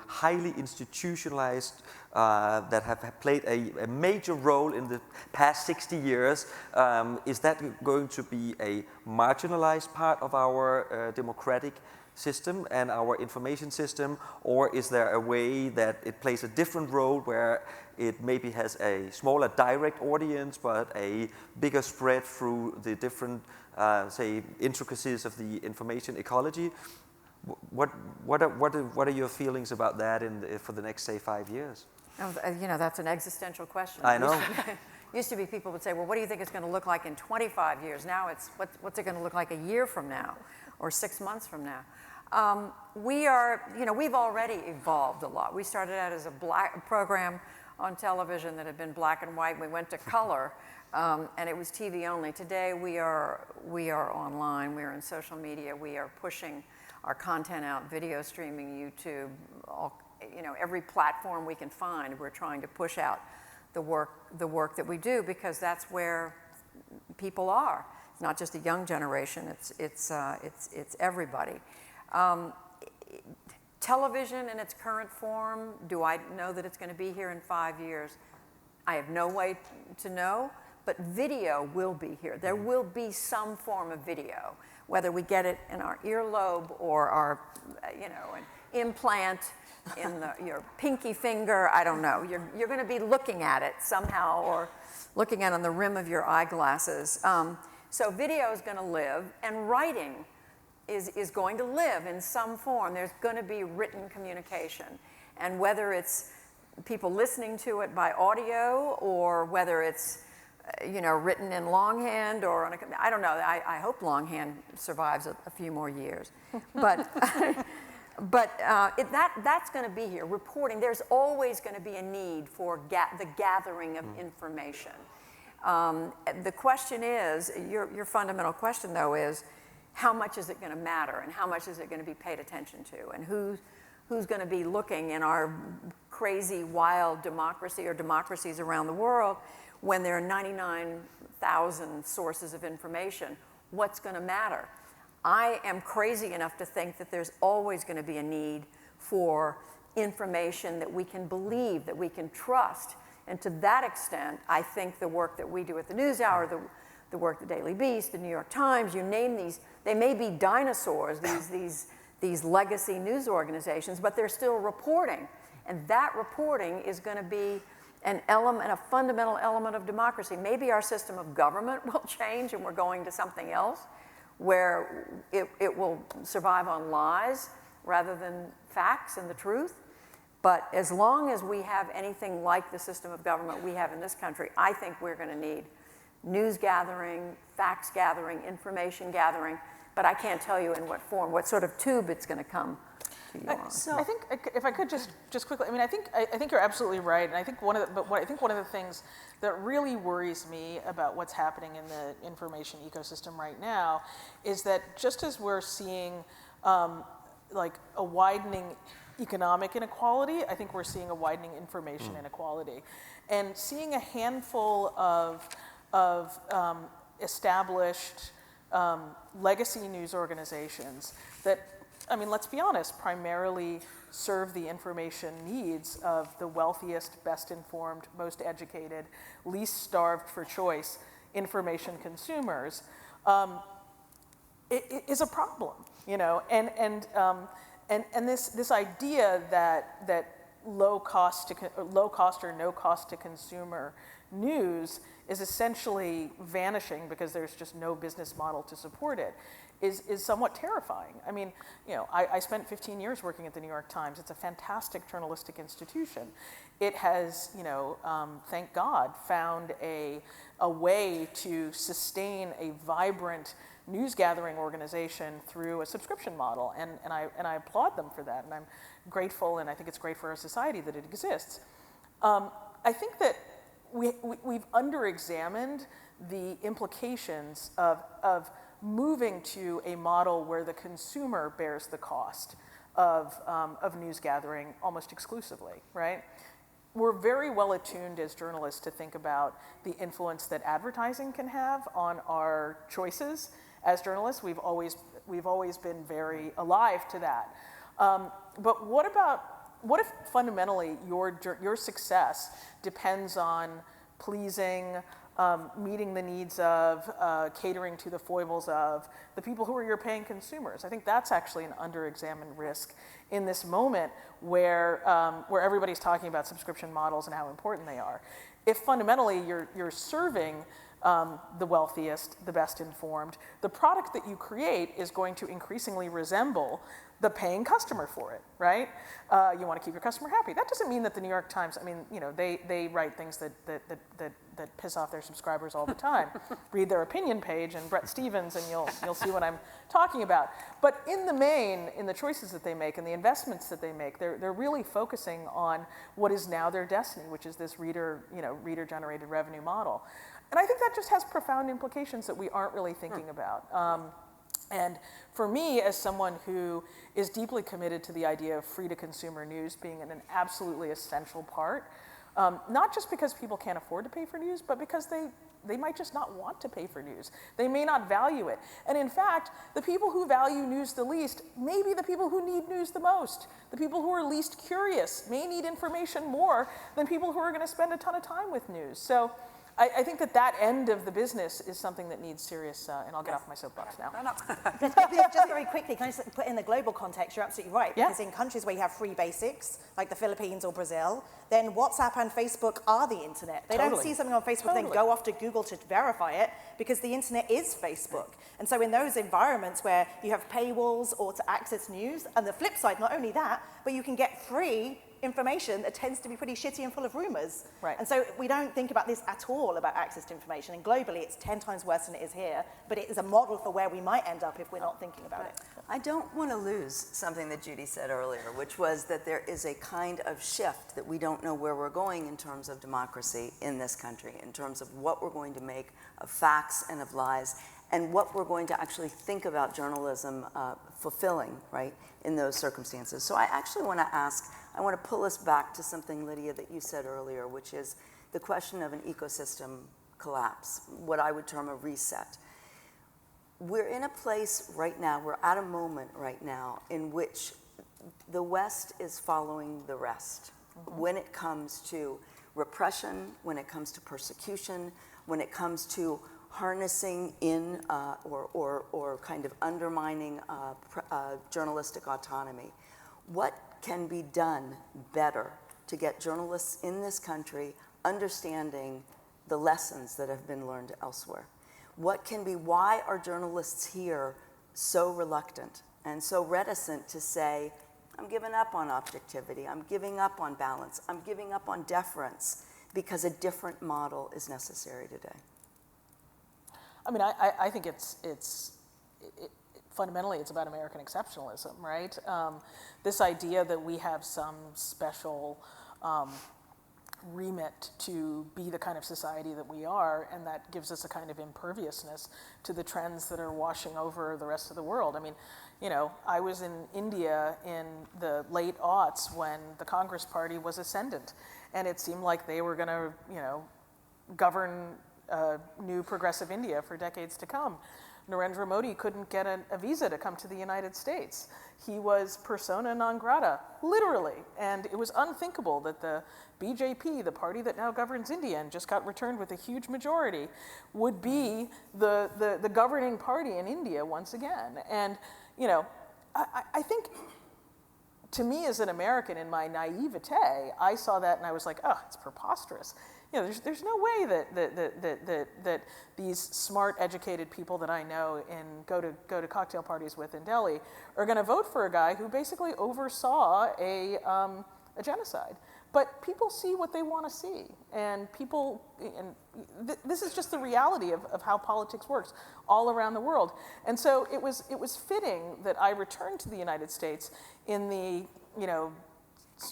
highly institutionalized, that have played a major role in the past 60 years? Is that going to be a marginalized part of our democratic system and our information system, or is there a way that it plays a different role where it maybe has a smaller direct audience but a bigger spread through the different, say, intricacies of the information ecology? What are your feelings about that for the next, say, 5 years? That's an existential question. I know. Used to be people would say, well, what do you think it's going to look like in 25 years? Now it's, what's it going to look like a year from now or 6 months from now? We've already evolved a lot. We started out as a program on television that had been black and white. We went to color, and it was TV only. Today we are online. We are in social media. We are pushing our content out, video streaming, YouTube, every platform we can find. We're trying to push out the work that we do, because that's where people are. It's not just a young generation. It's everybody. Television in its current form, do I know that it's going to be here in 5 years? I have no way to know, but video will be here. There will be some form of video, whether we get it in our earlobe or our, an implant in your pinky finger, I don't know. You're going to be looking at it somehow, or looking at it on the rim of your eyeglasses. So video is going to live, and writing is going to live in some form. There's going to be written communication. And whether it's people listening to it by audio, or whether it's written in longhand or on I don't know. I hope longhand survives a few more years. But That's going to be here. Reporting, there's always going to be a need for the gathering of information. The question is, your fundamental question though is, how much is it going to matter and how much is it going to be paid attention to, and who's going to be looking in our crazy, wild democracy or democracies around the world when there are 99,000 sources of information? What's going to matter? I am crazy enough to think that there's always going to be a need for information that we can believe, that we can trust. And to that extent, I think the work that we do at the NewsHour, the work at the Daily Beast, the New York Times, you name these, they may be dinosaurs, these legacy news organizations, but they're still reporting. And that reporting is going to be an element, a fundamental element of democracy. Maybe our system of government will change and we're going to something else where it will survive on lies rather than facts and the truth. But as long as we have anything like the system of government we have in this country, I think we're going to need news gathering, facts gathering, information gathering, but I can't tell you in what form, what sort of tube it's going to come to you on. So I think, if I could just quickly, I mean, I think you're absolutely right, and I think one of the things that really worries me about what's happening in the information ecosystem right now is that just as we're seeing like a widening economic inequality, I think we're seeing a widening information inequality, and seeing a handful of established legacy news organizations that, I mean, let's be honest, primarily serve the information needs of the wealthiest, best informed, most educated, least starved for choice information consumers, it is a problem, you know, and this idea that low cost or no cost to consumer news is essentially vanishing because there's just no business model to support it is somewhat terrifying. I mean, you know, I spent 15 years working at the New York Times. It's a fantastic journalistic institution. It has, you know, thank God, found a way to sustain a vibrant news gathering organization through a subscription model, and I applaud them for that, and I'm grateful, and I think it's great for our society that it exists. I think that we've under-examined the implications of moving to a model where the consumer bears the cost of news gathering almost exclusively, right? We're very well attuned as journalists to think about the influence that advertising can have on our choices. As journalists, we've always been very alive to that. But what if fundamentally your success depends on pleasing, meeting the needs of, catering to the foibles of the people who are your paying consumers? I think that's actually an under-examined risk in this moment where everybody's talking about subscription models and how important they are. If fundamentally you're serving the wealthiest, the best informed, the product that you create is going to increasingly resemble the paying customer for it, right? You want to keep your customer happy. That doesn't mean that the New York Times, I mean, you know, they write things that piss off their subscribers all the time. Read their opinion page and Bret Stephens, and you'll see what I'm talking about. But in the main, in the choices that they make and the investments that they make, they're really focusing on what is now their destiny, which is this reader-generated revenue model. And I think that just has profound implications that we aren't really thinking about. And for me, as someone who is deeply committed to the idea of free-to-consumer news being an absolutely essential part, not just because people can't afford to pay for news, but because they might just not want to pay for news. They may not value it. And in fact, the people who value news the least may be the people who need news the most. The people who are least curious may need information more than people who are going to spend a ton of time with news. So I think that end of the business is something that needs serious, and I'll get off my soapbox now. Just very quickly, can I just put in the global context? You're absolutely right, Yeah. because in countries where you have free basics, like the Philippines or Brazil, then WhatsApp and Facebook are the internet. They don't Totally. see something on Facebook, then Totally. go off to Google to verify it, because the internet is Facebook. And so in those environments where you have paywalls or to access news, and the flip side, not only that, but you can get free information that tends to be pretty shitty and full of rumors. Right. And so we don't think about this at all, about access to information. And globally, it's 10 times worse than it is here, but it is a model for where we might end up if we're not thinking about it. I don't want to lose something that Judy said earlier, which was that there is a kind of shift that we don't know where we're going in terms of democracy in this country, in terms of what we're going to make of facts and of lies, and what we're going to actually think about journalism fulfilling, right, in those circumstances. So I actually want to ask, I want to pull us back to something, Lydia, that you said earlier, which is the question of an ecosystem collapse, what I would term a reset. We're in a place right now, we're at a moment right now in which the West is following the rest when it comes to repression, when it comes to persecution, when it comes to harnessing in or kind of undermining journalistic autonomy. What can be done better to get journalists in this country understanding the lessons that have been learned elsewhere? What can be, why are journalists here so reluctant and so reticent to say, I'm giving up on objectivity, I'm giving up on balance, I'm giving up on deference, because a different model is necessary today? I mean, I think fundamentally it's about American exceptionalism, right? This idea that we have some special remit to be the kind of society that we are, and that gives us a kind of imperviousness to the trends that are washing over the rest of the world. I mean, you know, I was in India in the late aughts when the Congress Party was ascendant, and it seemed like they were going to, you know, govern new progressive India for decades to come. Narendra Modi couldn't get a visa to come to the United States. He was persona non grata, literally. And it was unthinkable that the BJP, the party that now governs India and just got returned with a huge majority, would be the governing party in India once again. And, you know, I think, to me as an American, in my naivete, I saw that and I was like, oh, it's preposterous. You know, there's no way that these smart, educated people that I know and go to cocktail parties with in Delhi are going to vote for a guy who basically oversaw a genocide. But people see what they want to see, and this is just the reality of how politics works all around the world. And so it was fitting that I returned to the United States in the, you know,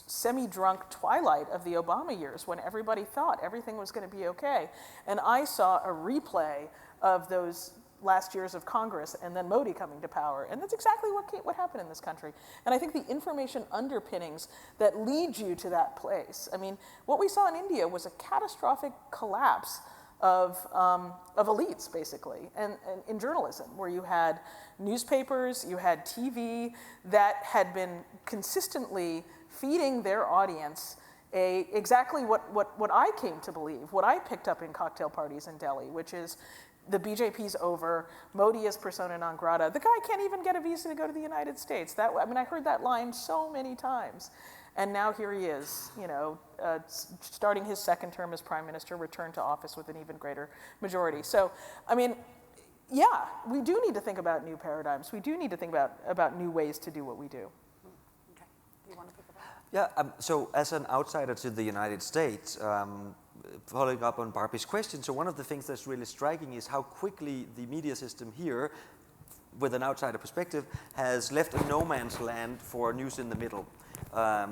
semi-drunk twilight of the Obama years when everybody thought everything was going to be okay. And I saw a replay of those last years of Congress and then Modi coming to power. And that's exactly what happened in this country. And I think the information underpinnings that lead you to that place. I mean, what we saw in India was a catastrophic collapse of elites, basically, and in journalism, where you had newspapers, you had TV that had been consistently feeding their audience exactly what I came to believe, what I picked up in cocktail parties in Delhi, which is the BJP's over, Modi is persona non grata. The guy can't even get a visa to go to the United States. I heard that line so many times. And now here he is, you know, starting his second term as prime minister, returned to office with an even greater majority. So, I mean, yeah, we do need to think about new paradigms. We do need to think about new ways to do what we do. Okay. Do you want to pick it up? Yeah, so as an outsider to the United States, following up on Barbie's question, so one of the things that's really striking is how quickly the media system here, with an outsider perspective, has left a no man's land for news in the middle.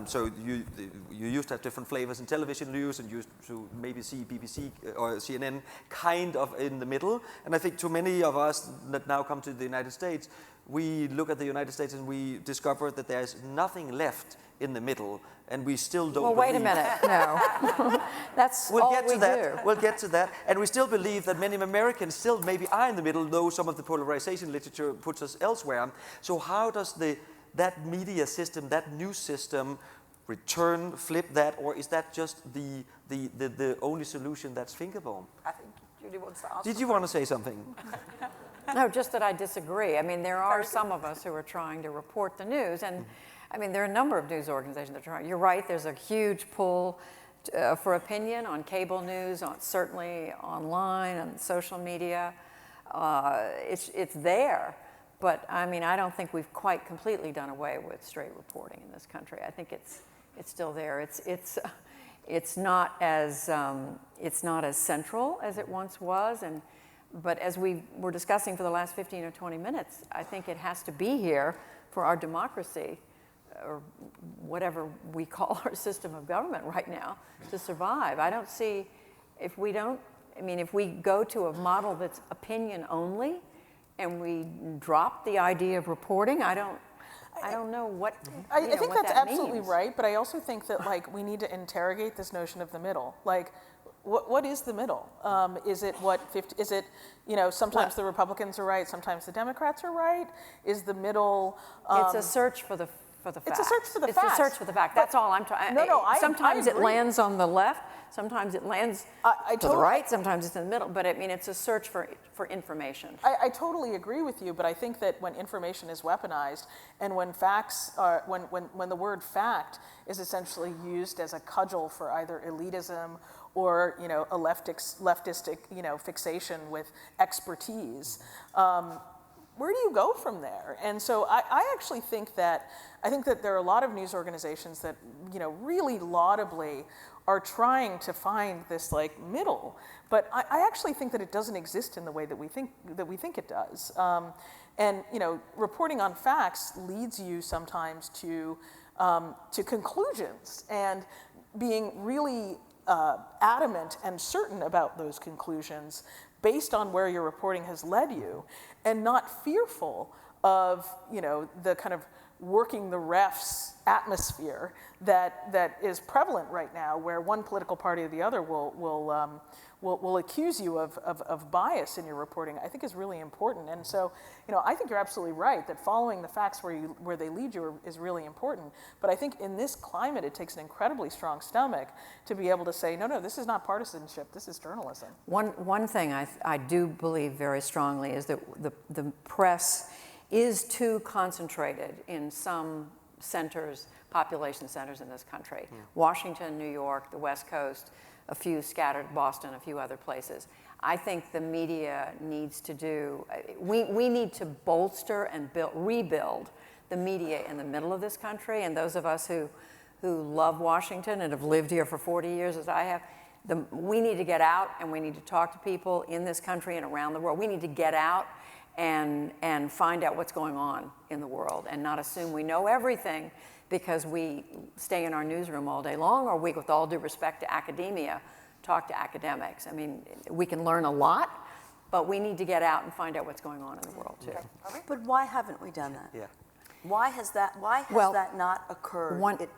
So you used to have different flavors in television news, and used to maybe see BBC or CNN kind of in the middle. And I think to many of us that now come to the United States, we look at the United States and we discover that there's nothing left in the middle, and we still don't. Well, wait a minute. No, that's all we do. We'll get to that, and we still believe that many Americans still maybe are in the middle, though some of the polarization literature puts us elsewhere. So how does that media system, that news system, return, flip that, or is that just the only solution that's thinkable? I think Judy wants to ask. Did you want to say something? No, just that I disagree. I mean, there are some of us who are trying to report the news, and I mean, there are a number of news organizations that are trying. You're right, there's a huge pull for opinion on cable news, certainly online, on social media. It's there, but I mean, I don't think we've quite completely done away with straight reporting in this country. I think it's It's still there. It's not as central as it once was, but as we were discussing for the last 15 or 20 minutes, I think it has to be here for our democracy, or whatever we call our system of government right now, to survive. I don't see, if we go to a model that's opinion only and we drop the idea of reporting, I don't know what I think what that's that absolutely means. right, but I also think that like we need to interrogate this notion of the middle. Like, what is the middle? Is it sometimes the Republicans are right, sometimes the Democrats are right? Is the middle? It's a search for the facts. It's a search for the It's facts. a search for the facts. That's all I'm trying. Sometimes I it agree. lands on the left. Sometimes it lands to the right. Sometimes it's in the middle. But I mean, it's a search for information. I totally agree with you, but I think that when information is weaponized and when facts are, when the word fact is essentially used as a cudgel for either elitism or a leftistic fixation with expertise, where do you go from there? And so I actually think that there are a lot of news organizations that really laudably are trying to find this like middle, but I actually think that it doesn't exist in the way that we think it does. And reporting on facts leads you sometimes to conclusions, and being really adamant and certain about those conclusions based on where your reporting has led you, and not fearful of the kind of working the refs atmosphere that is prevalent right now, where one political party or the other will accuse you of bias in your reporting. I think is really important. And so I think you're absolutely right that following the facts where they lead you is really important. But I think in this climate it takes an incredibly strong stomach to be able to say, no, this is not partisanship, this is journalism. One thing I do believe very strongly is that the press is too concentrated in some centers, population centers in this country. Yeah. Washington, New York, the West Coast, a few scattered, Boston, a few other places. I think the media needs to we need to bolster and rebuild the media in the middle of this country, and those of us who love Washington and have lived here for 40 years as I have, we need to get out and we need to talk to people in this country and around the world. We need to get out and find out what's going on in the world and not assume we know everything because we stay in our newsroom all day long, or we, with all due respect to academia, talk to academics. I mean, we can learn a lot, but we need to get out and find out what's going on in the world too. Okay. But why haven't we done that? Yeah. Why has that not occurred?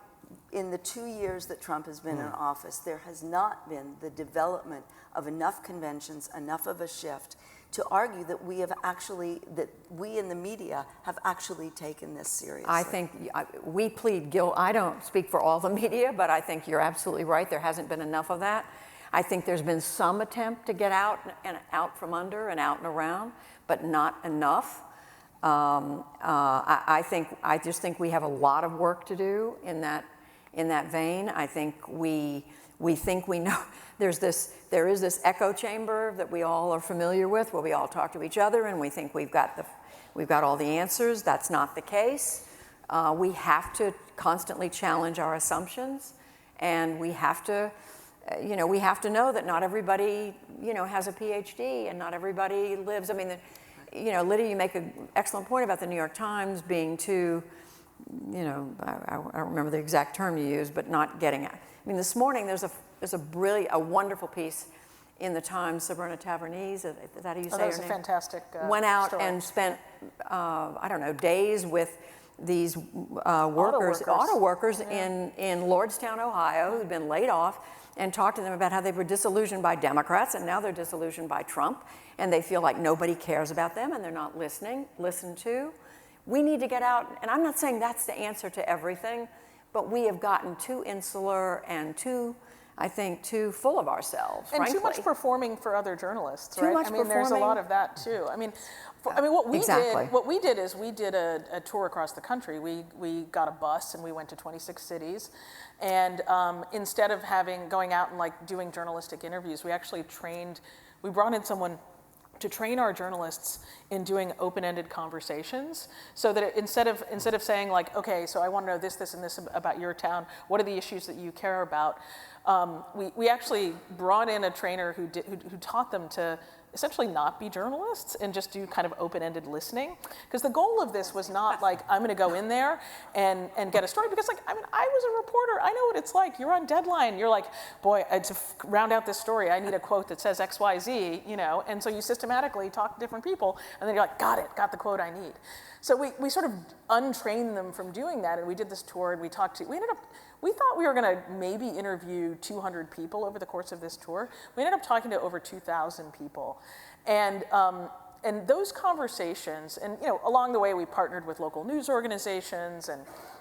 In the 2 years that Trump has been in office, there has not been the development of enough conventions, enough of a shift to argue that we in the media have actually taken this seriously. I think we plead guilt. I don't speak for all the media, but I think you're absolutely right. There hasn't been enough of that. I think there's been some attempt to get out and out from under and out and around, but not enough. I just think we have a lot of work to do in that vein. I think we think we know. There is this echo chamber that we all are familiar with, where we all talk to each other and we think we've got all the answers. That's not the case. We have to constantly challenge our assumptions, and we have to know that not everybody has a PhD and not everybody lives. I mean, Lydia, you make an excellent point about the New York Times being too, I don't remember the exact term you used, but not getting it. I mean, this morning there's a wonderful piece in the Times. Sabrina Tavernese, is that how you say her name? That was a fantastic went out story. and spent, days with these auto workers in Lordstown, Ohio, who'd been laid off, and talked to them about how they were disillusioned by Democrats, and now they're disillusioned by Trump, and they feel like nobody cares about them, and they're not listened to. We need to get out, and I'm not saying that's the answer to everything, but we have gotten too insular and too full of ourselves, and frankly. too much performing for other journalists, too right? much there's a performing. lot of that too. What we did is we did a tour across the country. We got a bus and we went to 26 cities, and instead of going out and doing journalistic interviews, we actually trained. We brought in someone to train our journalists in doing open-ended conversations, so that instead of saying like, okay, so I want to know this, this, and this about your town, what are the issues that you care about, we actually brought in a trainer who taught them to essentially not be journalists and just do kind of open-ended listening. Because the goal of this was not like, I'm gonna go in there and get a story, because like, I mean, I was a reporter, I know what it's like, you're on deadline, you're like, boy, to round out this story, I need a quote that says X, Y, Z, you know, and so you systematically talk to different people, and then you're like, got the quote I need. So we sort of untrained them from doing that, and we did this tour, and we thought we were gonna maybe interview 200 people over the course of this tour. We ended up talking to over 2,000 people. And those conversations, and you know, along the way we partnered with local news organizations and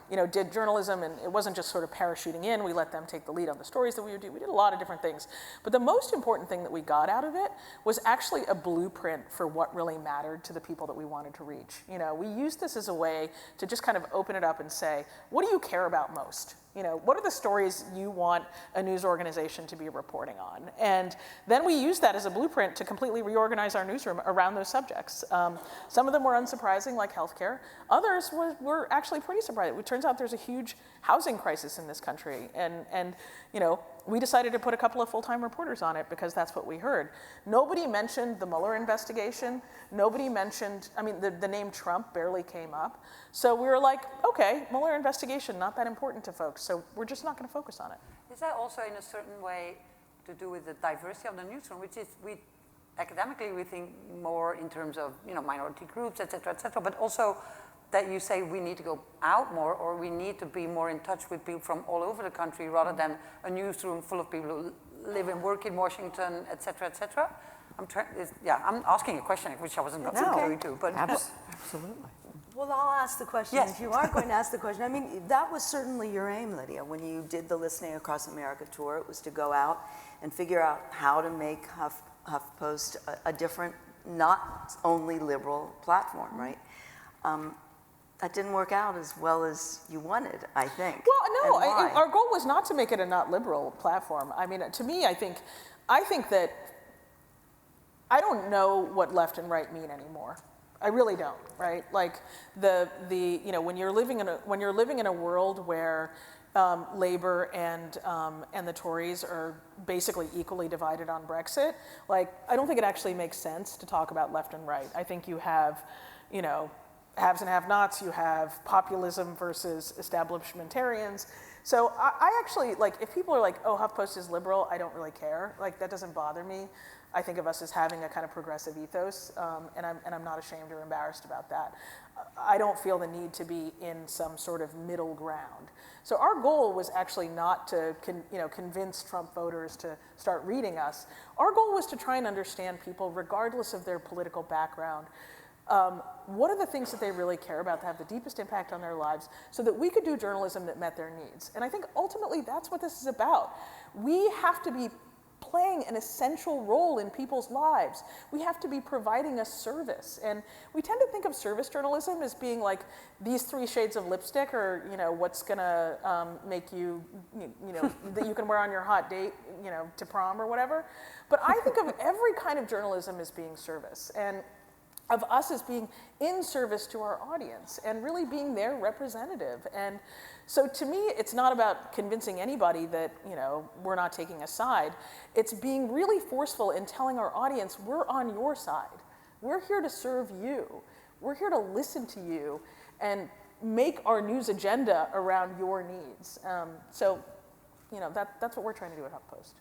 you know, did journalism, and it wasn't just sort of parachuting in, we let them take the lead on the stories that we would do. We did a lot of different things. But the most important thing that we got out of it was actually a blueprint for what really mattered to the people that we wanted to reach. You know, we used this as a way to just kind of open it up and say, what do you care about most? You know, what are the stories you want a news organization to be reporting on? And then we used that as a blueprint to completely reorganize our newsroom around those subjects. Some of them were unsurprising, like healthcare. Others were actually pretty surprising. It turns out there's a huge housing crisis in this country. And you know, we decided to put a couple of full-time reporters on it because that's what we heard. Nobody mentioned the Mueller investigation. Nobody mentioned, I mean, the name Trump barely came up. So we were like, okay, Mueller investigation, not that important to folks, so we're just not gonna focus on it. Is that also in a certain way to do with the diversity of the newsroom, which is, academically we think more in terms of, you know, minority groups, et cetera, but also that you say we need to go out more, or we need to be more in touch with people from all over the country rather than a newsroom full of people who live and work in Washington, et cetera, et cetera? I'm asking a question which I wasn't going to, but Absolutely. Well, I'll ask the question. Yes. If you are going to ask the question, I mean, that was certainly your aim, Lydia. When you did the Listening Across America tour, it was to go out and figure out how to make HuffPost a different, not only liberal platform, right? That didn't work out as well as you wanted, I think. Well, no, our goal was not to make it a not liberal platform. I mean, to me, I think that I don't know what left and right mean anymore. I really don't, right? Like you know, when you're living in a world where Labour and the Tories are basically equally divided on Brexit, like I don't think it actually makes sense to talk about left and right. I think you have, you know, haves and have-nots, you have populism versus establishmentarians. So I actually, like, if people are like, oh, HuffPost is liberal, I don't really care. Like, that doesn't bother me. I think of us as having a kind of progressive ethos, and I'm not ashamed or embarrassed about that. I don't feel the need to be in some sort of middle ground. So our goal was actually not to convince Trump voters to start reading us. Our goal was to try and understand people regardless of their political background. What are the things that they really care about that have the deepest impact on their lives, so that we could do journalism that met their needs? And I think ultimately that's what this is about. We have to be playing an essential role in people's lives. We have to be providing a service. And we tend to think of service journalism as being like these 3 shades of lipstick, or, you know, what's gonna make you, you know, that you can wear on your hot date, you know, to prom or whatever. But I think of every kind of journalism as being service, and of us as being in service to our audience and really being their representative. And so to me, it's not about convincing anybody that, you know, we're not taking a side. It's being really forceful in telling our audience, we're on your side. We're here to serve you. We're here to listen to you and make our news agenda around your needs. So, you know, that's what we're trying to do at HuffPost.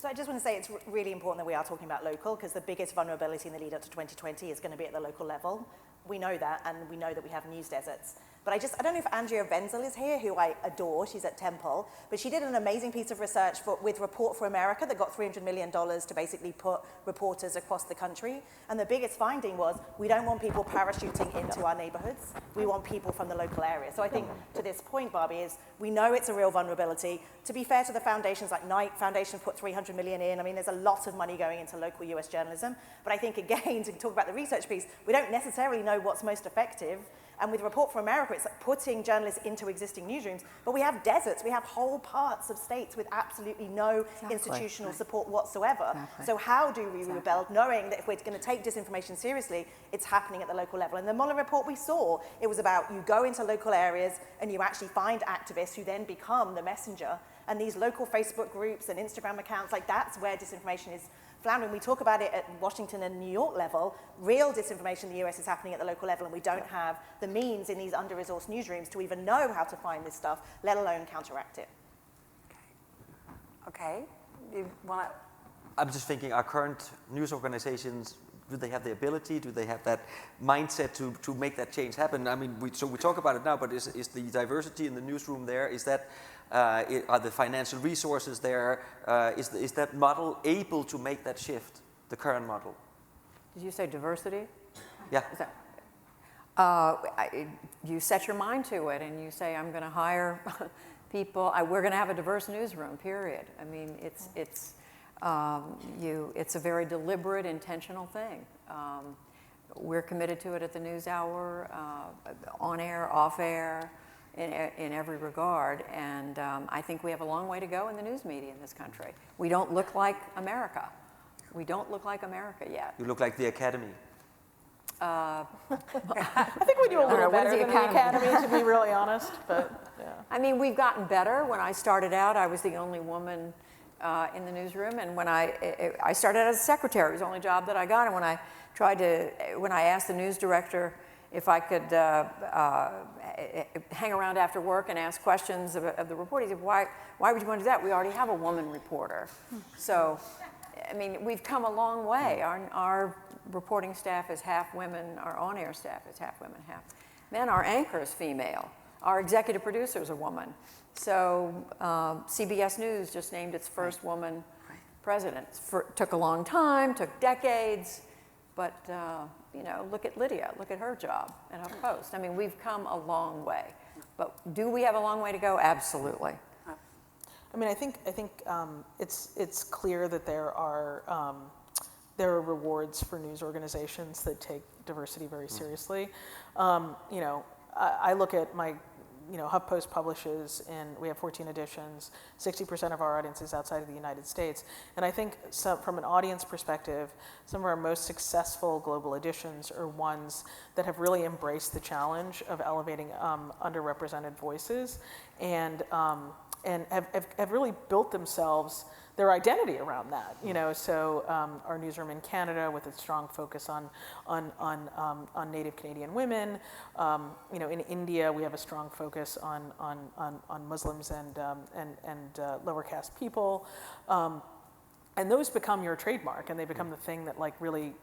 So I just want to say it's really important that we are talking about local, because the biggest vulnerability in the lead up to 2020 is going to be at the local level. We know that, and we know that we have news deserts. But I don't know if Andrea Wenzel is here, who I adore. She's at Temple. But she did an amazing piece of research with Report for America that got $300 million to basically put reporters across the country. And the biggest finding was, we don't want people parachuting into our neighborhoods. We want people from the local area. So I think to this point, Barbie, is we know it's a real vulnerability. To be fair to the foundations, like Knight Foundation put $300 million in. I mean, there's a lot of money going into local US journalism. But I think, again, to talk about the research piece, we don't necessarily know what's most effective. And with Report from America, it's like putting journalists into existing newsrooms. But we have deserts, we have whole parts of states with absolutely no institutional support whatsoever. So how do we rebel, knowing that if we're going to take disinformation seriously, it's happening at the local level? And the Mueller report we saw, it was about you go into local areas and you actually find activists who then become the messenger. And these local Facebook groups and Instagram accounts, like that's where disinformation is floundering. We talk about it at Washington and New York level. Real disinformation in the US is happening at the local level, and we don't have the means in these under-resourced newsrooms to even know how to find this stuff, let alone counteract it. Okay. You want to? I'm just thinking, our current news organizations, do they have the ability, do they have that mindset to make that change happen? I mean, we talk about it now, but is the diversity in the newsroom there? Is that, are the financial resources there? Is that model able to make that shift, the current model? Did you say diversity? Yeah. Is that, you set your mind to it and you say, I'm going to hire people. We're going to have a diverse newsroom, period. I mean, it's a very deliberate, intentional thing. We're committed to it at the NewsHour, on air, off air, in every regard. And I think we have a long way to go in the news media in this country. We don't look like America. We don't look like America yet. You look like the Academy. I think we do a little better than the Academy, to be really honest. But yeah. I mean, we've gotten better. When I started out, I was the only woman in the newsroom, and when I started as a secretary, it was the only job that I got. And when I asked the news director if I could hang around after work and ask questions of the report, he said, "Why would you want to do that? We already have a woman reporter." So, I mean, we've come a long way. Our reporting staff is half women. Our on-air staff is half women, half men. Our anchor is female. Our executive producer is a woman. So CBS News just named its first woman president. Took a long time, took decades, but you know, look at Lydia, look at her job at HuffPost. I mean, we've come a long way, but do we have a long way to go? Absolutely. I mean, I think it's clear that there are rewards for news organizations that take diversity very seriously. You know, I look at my. You know, HuffPost publishes, and we have 14 editions. 60% of our audience is outside of the United States. And I think from an audience perspective, some of our most successful global editions are ones that have really embraced the challenge of elevating underrepresented voices and have really built themselves their identity around that, you know. So our newsroom in Canada, with its strong focus on Native Canadian women, you know, in India we have a strong focus on Muslims and lower caste people, and those become your trademark, and they become the thing that like really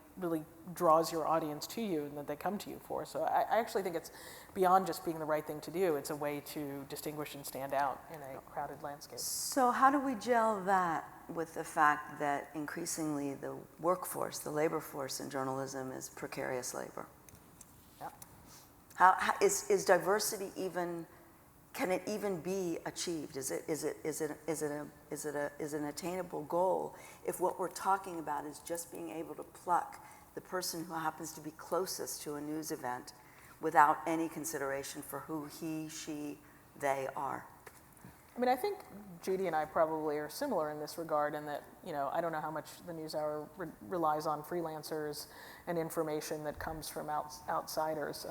draws your audience to you and that they come to you for. So I actually think it's beyond just being the right thing to do. It's a way to distinguish and stand out in a crowded landscape. So how do we gel that with the fact that increasingly the workforce, the labor force in journalism is precarious labor? Yeah. How is diversity even? Can it even be achieved? Is it an attainable goal if what we're talking about is just being able to pluck the person who happens to be closest to a news event without any consideration for who he, she, they are? I mean, I think Judy and I probably are similar in this regard, in that, you know, I don't know how much the NewsHour relies on freelancers and information that comes from outsiders.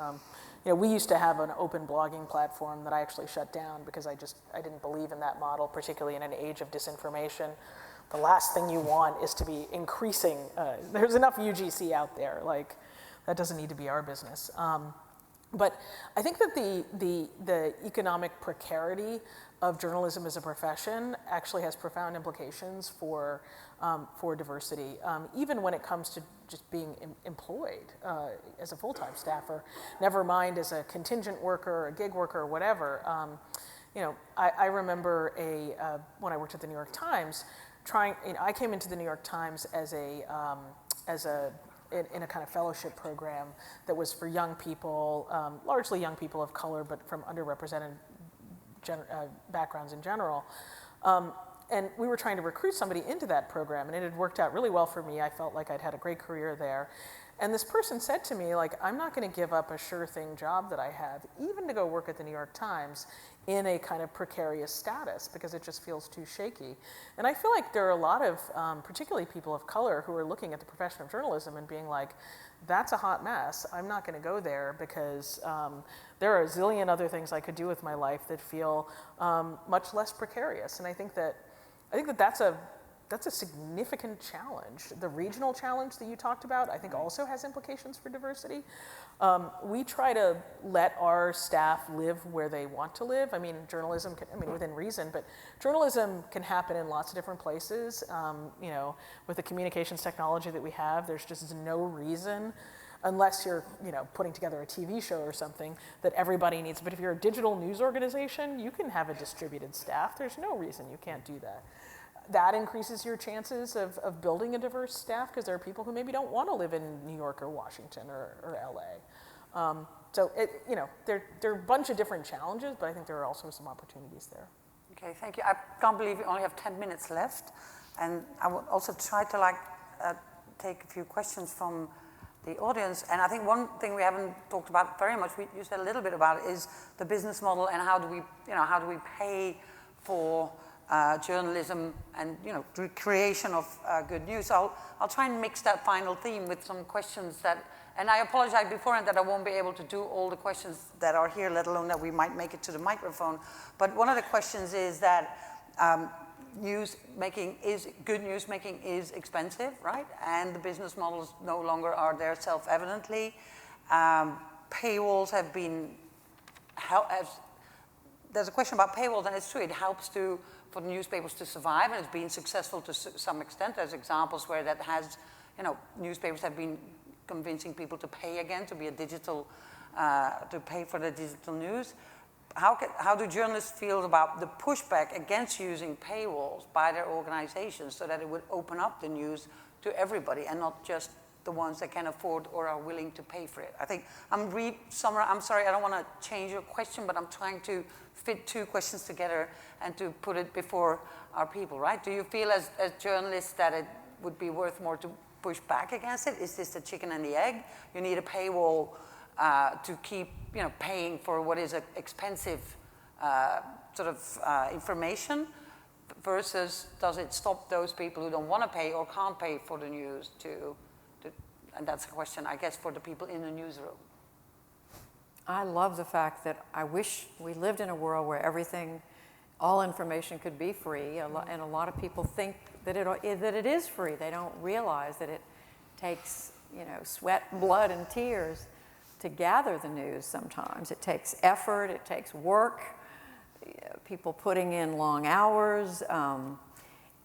You know, we used to have an open blogging platform that I actually shut down because I didn't believe in that model, particularly in an age of disinformation. The last thing you want is to be increasing. There's enough UGC out there. Like, that doesn't need to be our business. But I think that the economic precarity of journalism as a profession actually has profound implications for diversity, even when it comes to just being employed as a full-time staffer, never mind as a contingent worker, a gig worker, or whatever. You know, I remember when I worked at the New York Times, I came into the New York Times in a kind of fellowship program that was for young people, largely young people of color, but from underrepresented backgrounds in general. And we were trying to recruit somebody into that program, and it had worked out really well for me. I felt like I'd had a great career there. And this person said to me, like, I'm not going to give up a sure thing job that I have, even to go work at the New York Times in a kind of precarious status, because it just feels too shaky. And I feel like there are a lot of, particularly people of color, who are looking at the profession of journalism and being like, that's a hot mess. I'm not going to go there because there are a zillion other things I could do with my life that feel much less precarious. And I think that that's a significant challenge. The regional challenge that you talked about, I think also has implications for diversity. We try to let our staff live where they want to live. I mean, journalism can, I mean, within reason, but journalism can happen in lots of different places. You know, with the communications technology that we have, there's just no reason, unless you're, you know, putting together a TV show or something, that everybody needs. But if you're a digital news organization, you can have a distributed staff. There's no reason you can't do that. That increases your chances of building a diverse staff, because there are people who maybe don't want to live in New York or Washington or LA. So, you know, there are a bunch of different challenges, but I think there are also some opportunities there. Okay, thank you. I can't believe we only have 10 minutes left. And I will also try to take a few questions from the audience. And I think one thing we haven't talked about very much, you said a little bit about it, is the business model and how do we pay for journalism and, you know, the creation of good news. So I'll try and mix that final theme with some questions that, and I apologize beforehand that I won't be able to do all the questions that are here, let alone that we might make it to the microphone. But one of the questions is that good news making is expensive, right? And the business models no longer are there self-evidently. Paywalls have been, there's a question about paywalls, and it's true, it helps for the newspapers to survive, and it's been successful to some extent. There's examples where that has, you know, newspapers have been convincing people to pay again, to be a digital, to pay for the digital news. How do journalists feel about the pushback against using paywalls by their organizations so that it would open up the news to everybody and not just the ones that can afford or are willing to pay for it? I think I'm sorry, I don't want to change your question, but I'm trying to fit two questions together and to put it before our people, right? Do you feel as journalists that it would be worth more to push back against it? Is this the chicken and the egg? You need a paywall to keep, you know, paying for what is an expensive information, versus does it stop those people who don't want to pay or can't pay for the news and that's a question, I guess, for the people in the newsroom. I love the fact that I wish we lived in a world where all information could be free, and a lot of people think that it is free. They don't realize that it takes, you know, sweat, blood, and tears to gather the news sometimes. It takes effort, it takes work, people putting in long hours, and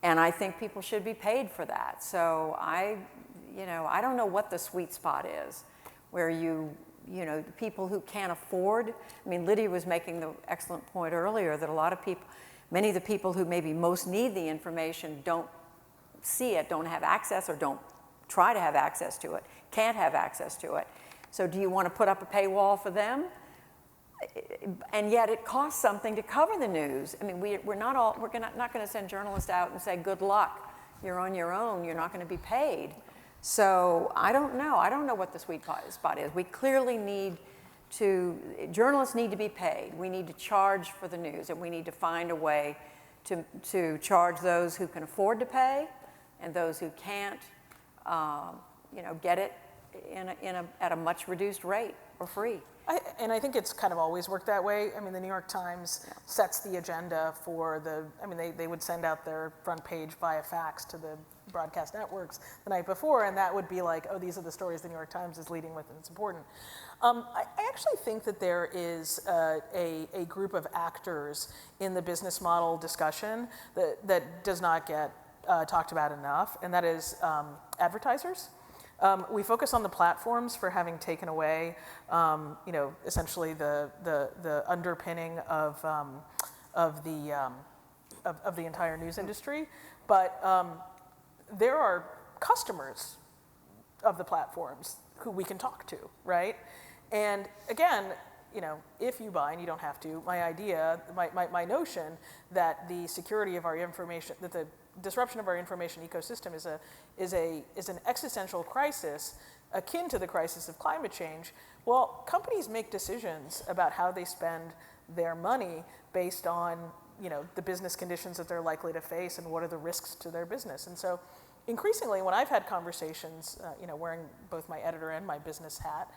I think people should be paid for that. So I don't know what the sweet spot is, where you know, the people who can't afford. I mean, Lydia was making the excellent point earlier that a lot of people, many of the people who maybe most need the information don't see it, don't have access, or don't try to have access to it, can't have access to it. So do you want to put up a paywall for them? And yet it costs something to cover the news. I mean, we're not going to send journalists out and say, good luck, you're on your own, you're not going to be paid. So I don't know what the sweet spot is. We clearly journalists need to be paid. We need to charge for the news, and we need to find a way to charge those who can afford to pay and those who can't, you know, get it at a much reduced rate or free. And I think it's kind of always worked that way. I mean, the New York Times sets the agenda for they would send out their front page via fax to the broadcast networks the night before, and that would be like, oh, these are the stories the New York Times is leading with, and it's important. I actually think that there is a group of actors in the business model discussion that does not get talked about enough, and that is advertisers. We focus on the platforms for having taken away, you know, essentially the underpinning of the entire news industry, but there are customers of the platforms who we can talk to, right? And again, you know, if you buy, and you don't have to, my notion that the security of our information, that disruption of our information ecosystem is an existential crisis akin to the crisis of climate change, well, companies make decisions about how they spend their money based on, the business conditions that they're likely to face and what are the risks to their business. And so increasingly, when I've had conversations, wearing both my editor and my business hat,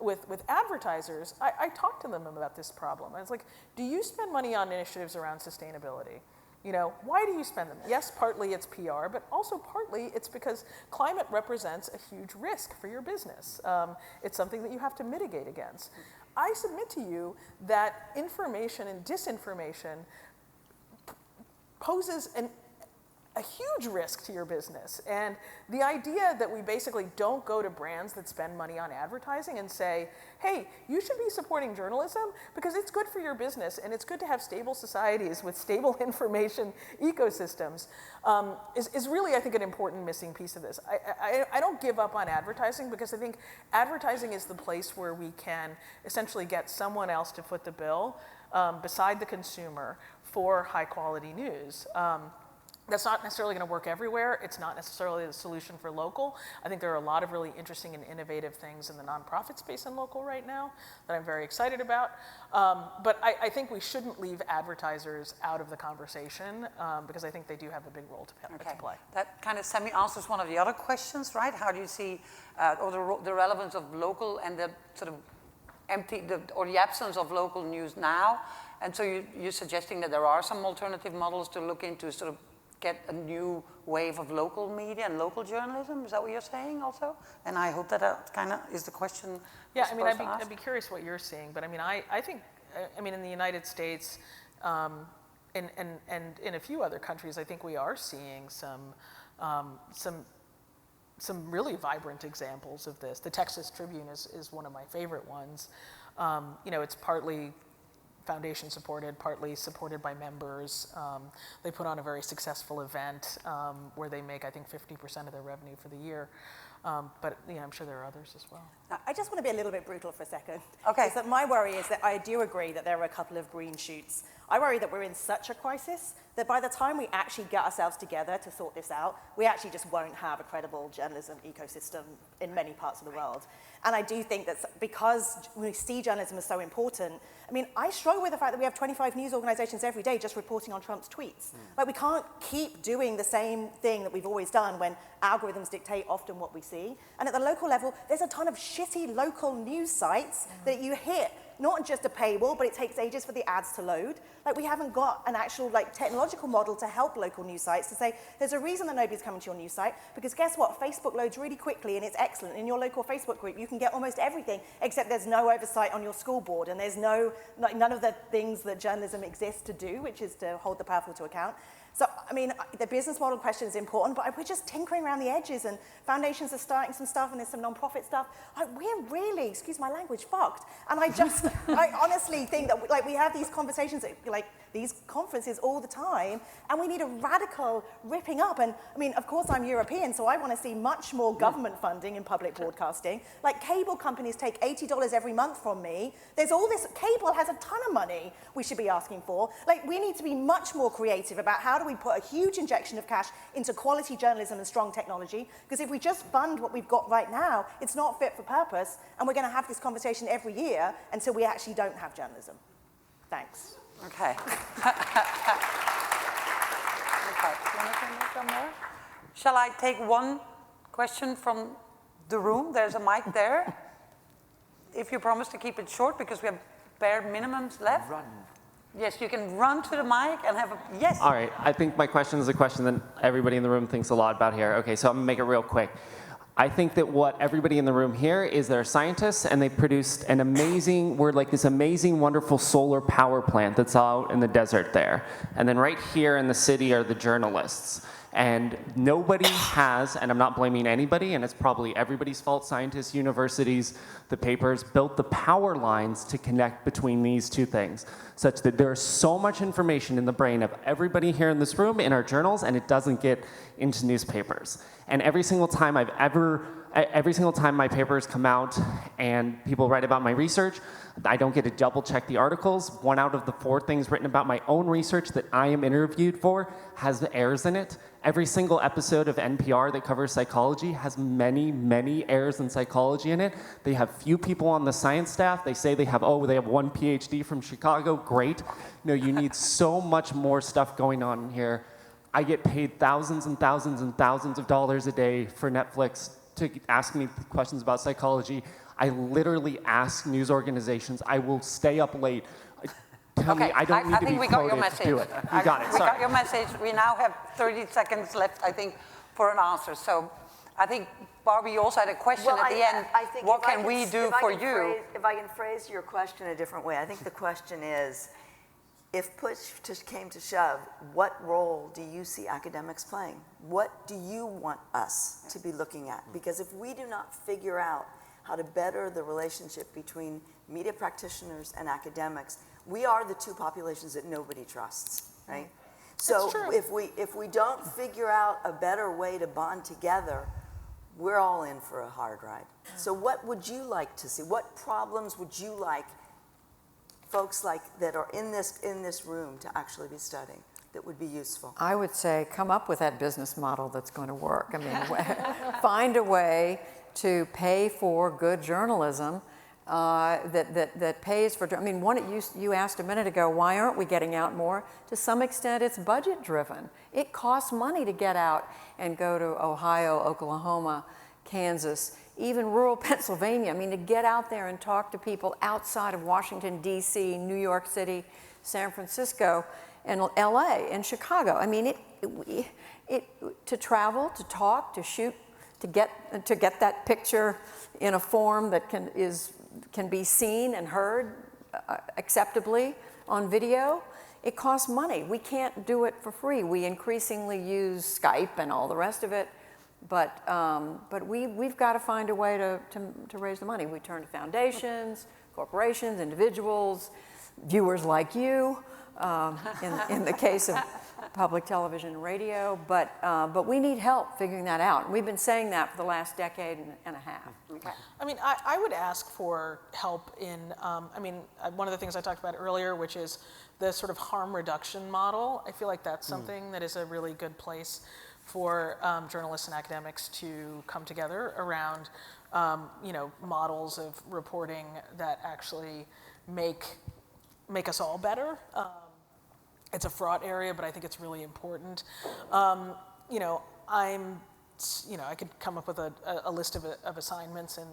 with advertisers, I talk to them about this problem. And it's like, do you spend money on initiatives around sustainability? Why do you spend them? Yes, partly it's PR, but also partly it's because climate represents a huge risk for your business. It's something that you have to mitigate against. I submit to you that information and disinformation poses a huge risk to your business. And the idea that we basically don't go to brands that spend money on advertising and say, hey, you should be supporting journalism because it's good for your business and it's good to have stable societies with stable information ecosystems, is really, I think, an important missing piece of this. I don't give up on advertising because I think advertising is the place where we can essentially get someone else to foot the bill beside the consumer for high quality news. That's not necessarily going to work everywhere. It's not necessarily the solution for local. I think there are a lot of really interesting and innovative things in the nonprofit space in local right now that I'm very excited about. But I think we shouldn't leave advertisers out of the conversation because I think they do have a big role to play. That kind of semi-answers one of the other questions, right? How do you see the relevance of local and the sort of or the absence of local news now? And so you're suggesting that there are some alternative models to look into, sort of get a new wave of local media and local journalism? Is that what you're saying also? And I hope that kind of is the question. Yeah, I'd be curious what you're seeing, but I think in the United States and in a few other countries, I think we are seeing some really vibrant examples of this. The Texas Tribune is one of my favorite ones. It's partly foundation supported, partly supported by members. They put on a very successful event where they make, I think, 50% of their revenue for the year. But I'm sure there are others as well. I just want to be a little bit brutal for a second. Okay. That my worry is that I do agree that there are a couple of green shoots. I worry that we're in such a crisis that by the time we actually get ourselves together to sort this out, we actually just won't have a credible journalism ecosystem in many parts of the world. And I do think that because we see journalism as so important, I struggle with the fact that we have 25 news organizations every day just reporting on Trump's tweets. Like, we can't keep doing the same thing that we've always done when algorithms dictate often what we see. And at the local level, there's a ton of shitty local news sites that you hit not just a paywall, but it takes ages for the ads to load. Like, we haven't got an actual technological model to help local news sites to say, there's a reason that nobody's coming to your news site, because guess what? Facebook loads really quickly and it's excellent. In your local Facebook group, you can get almost everything, except there's no oversight on your school board and there's none of the things that journalism exists to do, which is to hold the powerful to account. So, the business model question is important, but we're just tinkering around the edges, and foundations are starting some stuff, and there's some nonprofit stuff. We're really, excuse my language, fucked. And I honestly think that we have these conversations, these conferences all the time, and we need a radical ripping up. And of course I'm European, so I want to see much more government funding in public broadcasting. Cable companies take $80 every month from me. There's all this, cable has a ton of money we should be asking for. We need to be much more creative about how do we put a huge injection of cash into quality journalism and strong technology, because if we just fund what we've got right now, it's not fit for purpose, and we're going to have this conversation every year until we actually don't have journalism. Thanks. Okay. Shall I take one question from the room? There's a mic there. If you promise to keep it short, because we have bare minimums left. Run. Yes, you can run to the mic and have a, yes. All right, I think my question is a question that everybody in the room thinks a lot about here. Okay, so I'm gonna make it real quick. I think that what everybody in the room here is they're scientists, and they produced an amazing, this amazing, wonderful solar power plant that's out in the desert there. And then right here in the city are the journalists. And nobody has, and I'm not blaming anybody, and it's probably everybody's fault, scientists, universities, the papers, built the power lines to connect between these two things, such that there's so much information in the brain of everybody here in this room, in our journals, and it doesn't get into newspapers. And every single time I've ever every single time my papers come out and people write about my research, I don't get to double check the articles. 1 out of the 4 things written about my own research that I am interviewed for has errors in it. Every single episode of NPR that covers psychology has many, many errors in psychology in it. They have few people on the science staff. They say they have 1 PhD from Chicago. Great. You need so much more stuff going on here. I get paid thousands and thousands and thousands of dollars a day for Netflix to ask me questions about psychology. I literally ask news organizations. I will stay up late. Tell me I don't need to be quoted to do it. You got it. We Sorry. got your message. We now have 30 seconds left, I think, for an answer. So I think, Barbie, you also had a question at the end. I think what can we do for you? If I can phrase your question a different way, I think the question is, if push came to shove, what role do you see academics playing? What do you want us to be looking at? Because if we do not figure out how to better the relationship between media practitioners and academics, we are the 2 populations that nobody trusts, right? So if we don't figure out a better way to bond together, we're all in for a hard ride. So what would you like to see? What problems would you like folks that are in this room to actually be studying that would be useful? I would say come up with that business model that's going to work. I mean, find a way to pay for good journalism that pays for. I mean, you asked a minute ago, why aren't we getting out more? To some extent, it's budget driven. It costs money to get out and go to Ohio, Oklahoma, Kansas, even rural Pennsylvania. I mean, to get out there and talk to people outside of Washington, D.C., New York City, San Francisco, and L.A. and Chicago. I mean, to travel, to talk, to shoot, to get that picture in a form that can be seen and heard acceptably on video, it costs money. We can't do it for free. We increasingly use Skype and all the rest of it, but we've got to find a way to raise the money. We turn to foundations, corporations, individuals, viewers like you, in the case of public television and radio, but we need help figuring that out. And we've been saying that for the last decade and a half. Okay. I mean, I would ask for help in, one of the things I talked about earlier, which is the sort of harm reduction model. I feel like that's something that is a really good place for journalists and academics to come together around, models of reporting that actually make us all better. It's a fraught area, but I think it's really important. I could come up with a list of assignments, and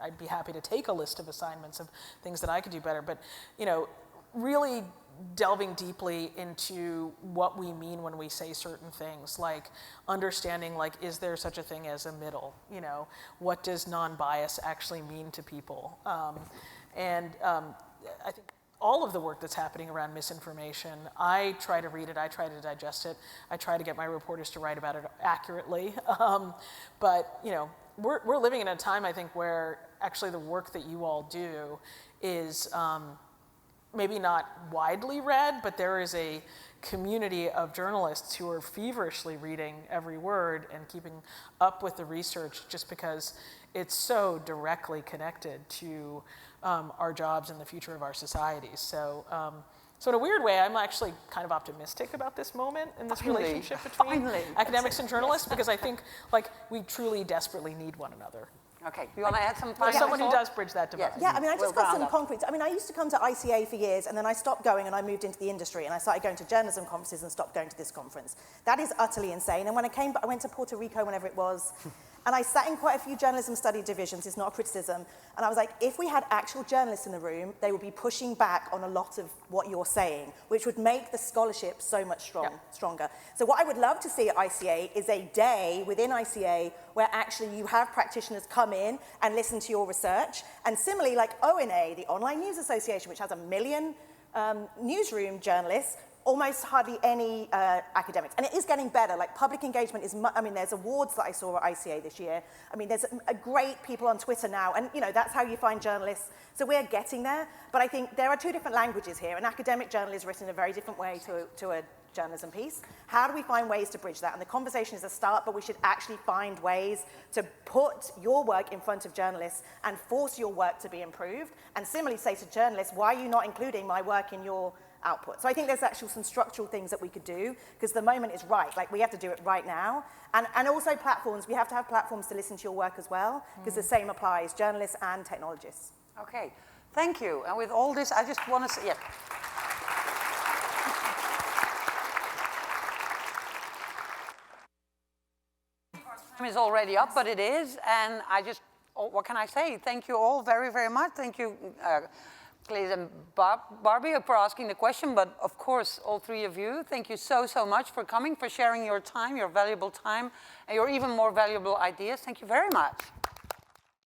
I'd be happy to take a list of assignments of things that I could do better. But really delving deeply into what we mean when we say certain things, like understanding, is there such a thing as a middle? What does non-bias actually mean to people? I think all of the work that's happening around misinformation, I try to read it, I try to digest it, I try to get my reporters to write about it accurately. But we're living in a time, I think, where actually the work that you all do is maybe not widely read, but there is a community of journalists who are feverishly reading every word and keeping up with the research, just because it's so directly connected to our jobs and the future of our societies. So in a weird way, I'm actually kind of optimistic about this moment and this relationship between academics and journalists, because I think we truly desperately need one another. Okay, you want to add some? As someone who does bridge that divide. Yeah, I just got some concrete. I used to come to ICA for years, and then I stopped going and I moved into the industry, and I started going to journalism conferences and stopped going to this conference. That is utterly insane. And when I went to Puerto Rico, whenever it was, and I sat in quite a few journalism study divisions. It's not a criticism. And I was like, if we had actual journalists in the room, they would be pushing back on a lot of what you're saying, which would make the scholarship so much stronger. So what I would love to see at ICA is a day within ICA where actually you have practitioners come in and listen to your research. And similarly, like ONA, the Online News Association, which has 1 million newsroom journalists, almost hardly any academics. And it is getting better. Public engagement is, there's awards that I saw at ICA this year. There's a great people on Twitter now, and that's how you find journalists. So we're getting there, but I think there are 2 different languages here. An academic journal is written in a very different way to a journalism piece. How do we find ways to bridge that? And the conversation is a start, but we should actually find ways to put your work in front of journalists and force your work to be improved. And similarly say to journalists, why are you not including my work in your output? So I think there's actually some structural things that we could do, because the moment is right. Like, we have to do it right now. And also platforms. We have to have platforms to listen to your work as well, because the same applies, journalists and technologists. Okay, thank you. And with all this, I just want to say, yeah. Time is already up, but it is, and I just, what can I say? Thank you all very, very much. Thank you, Claes and Barbie, for asking the question, but of course, all three of you, thank you so, so much for coming, for sharing your time, your valuable time, and your even more valuable ideas. Thank you very much.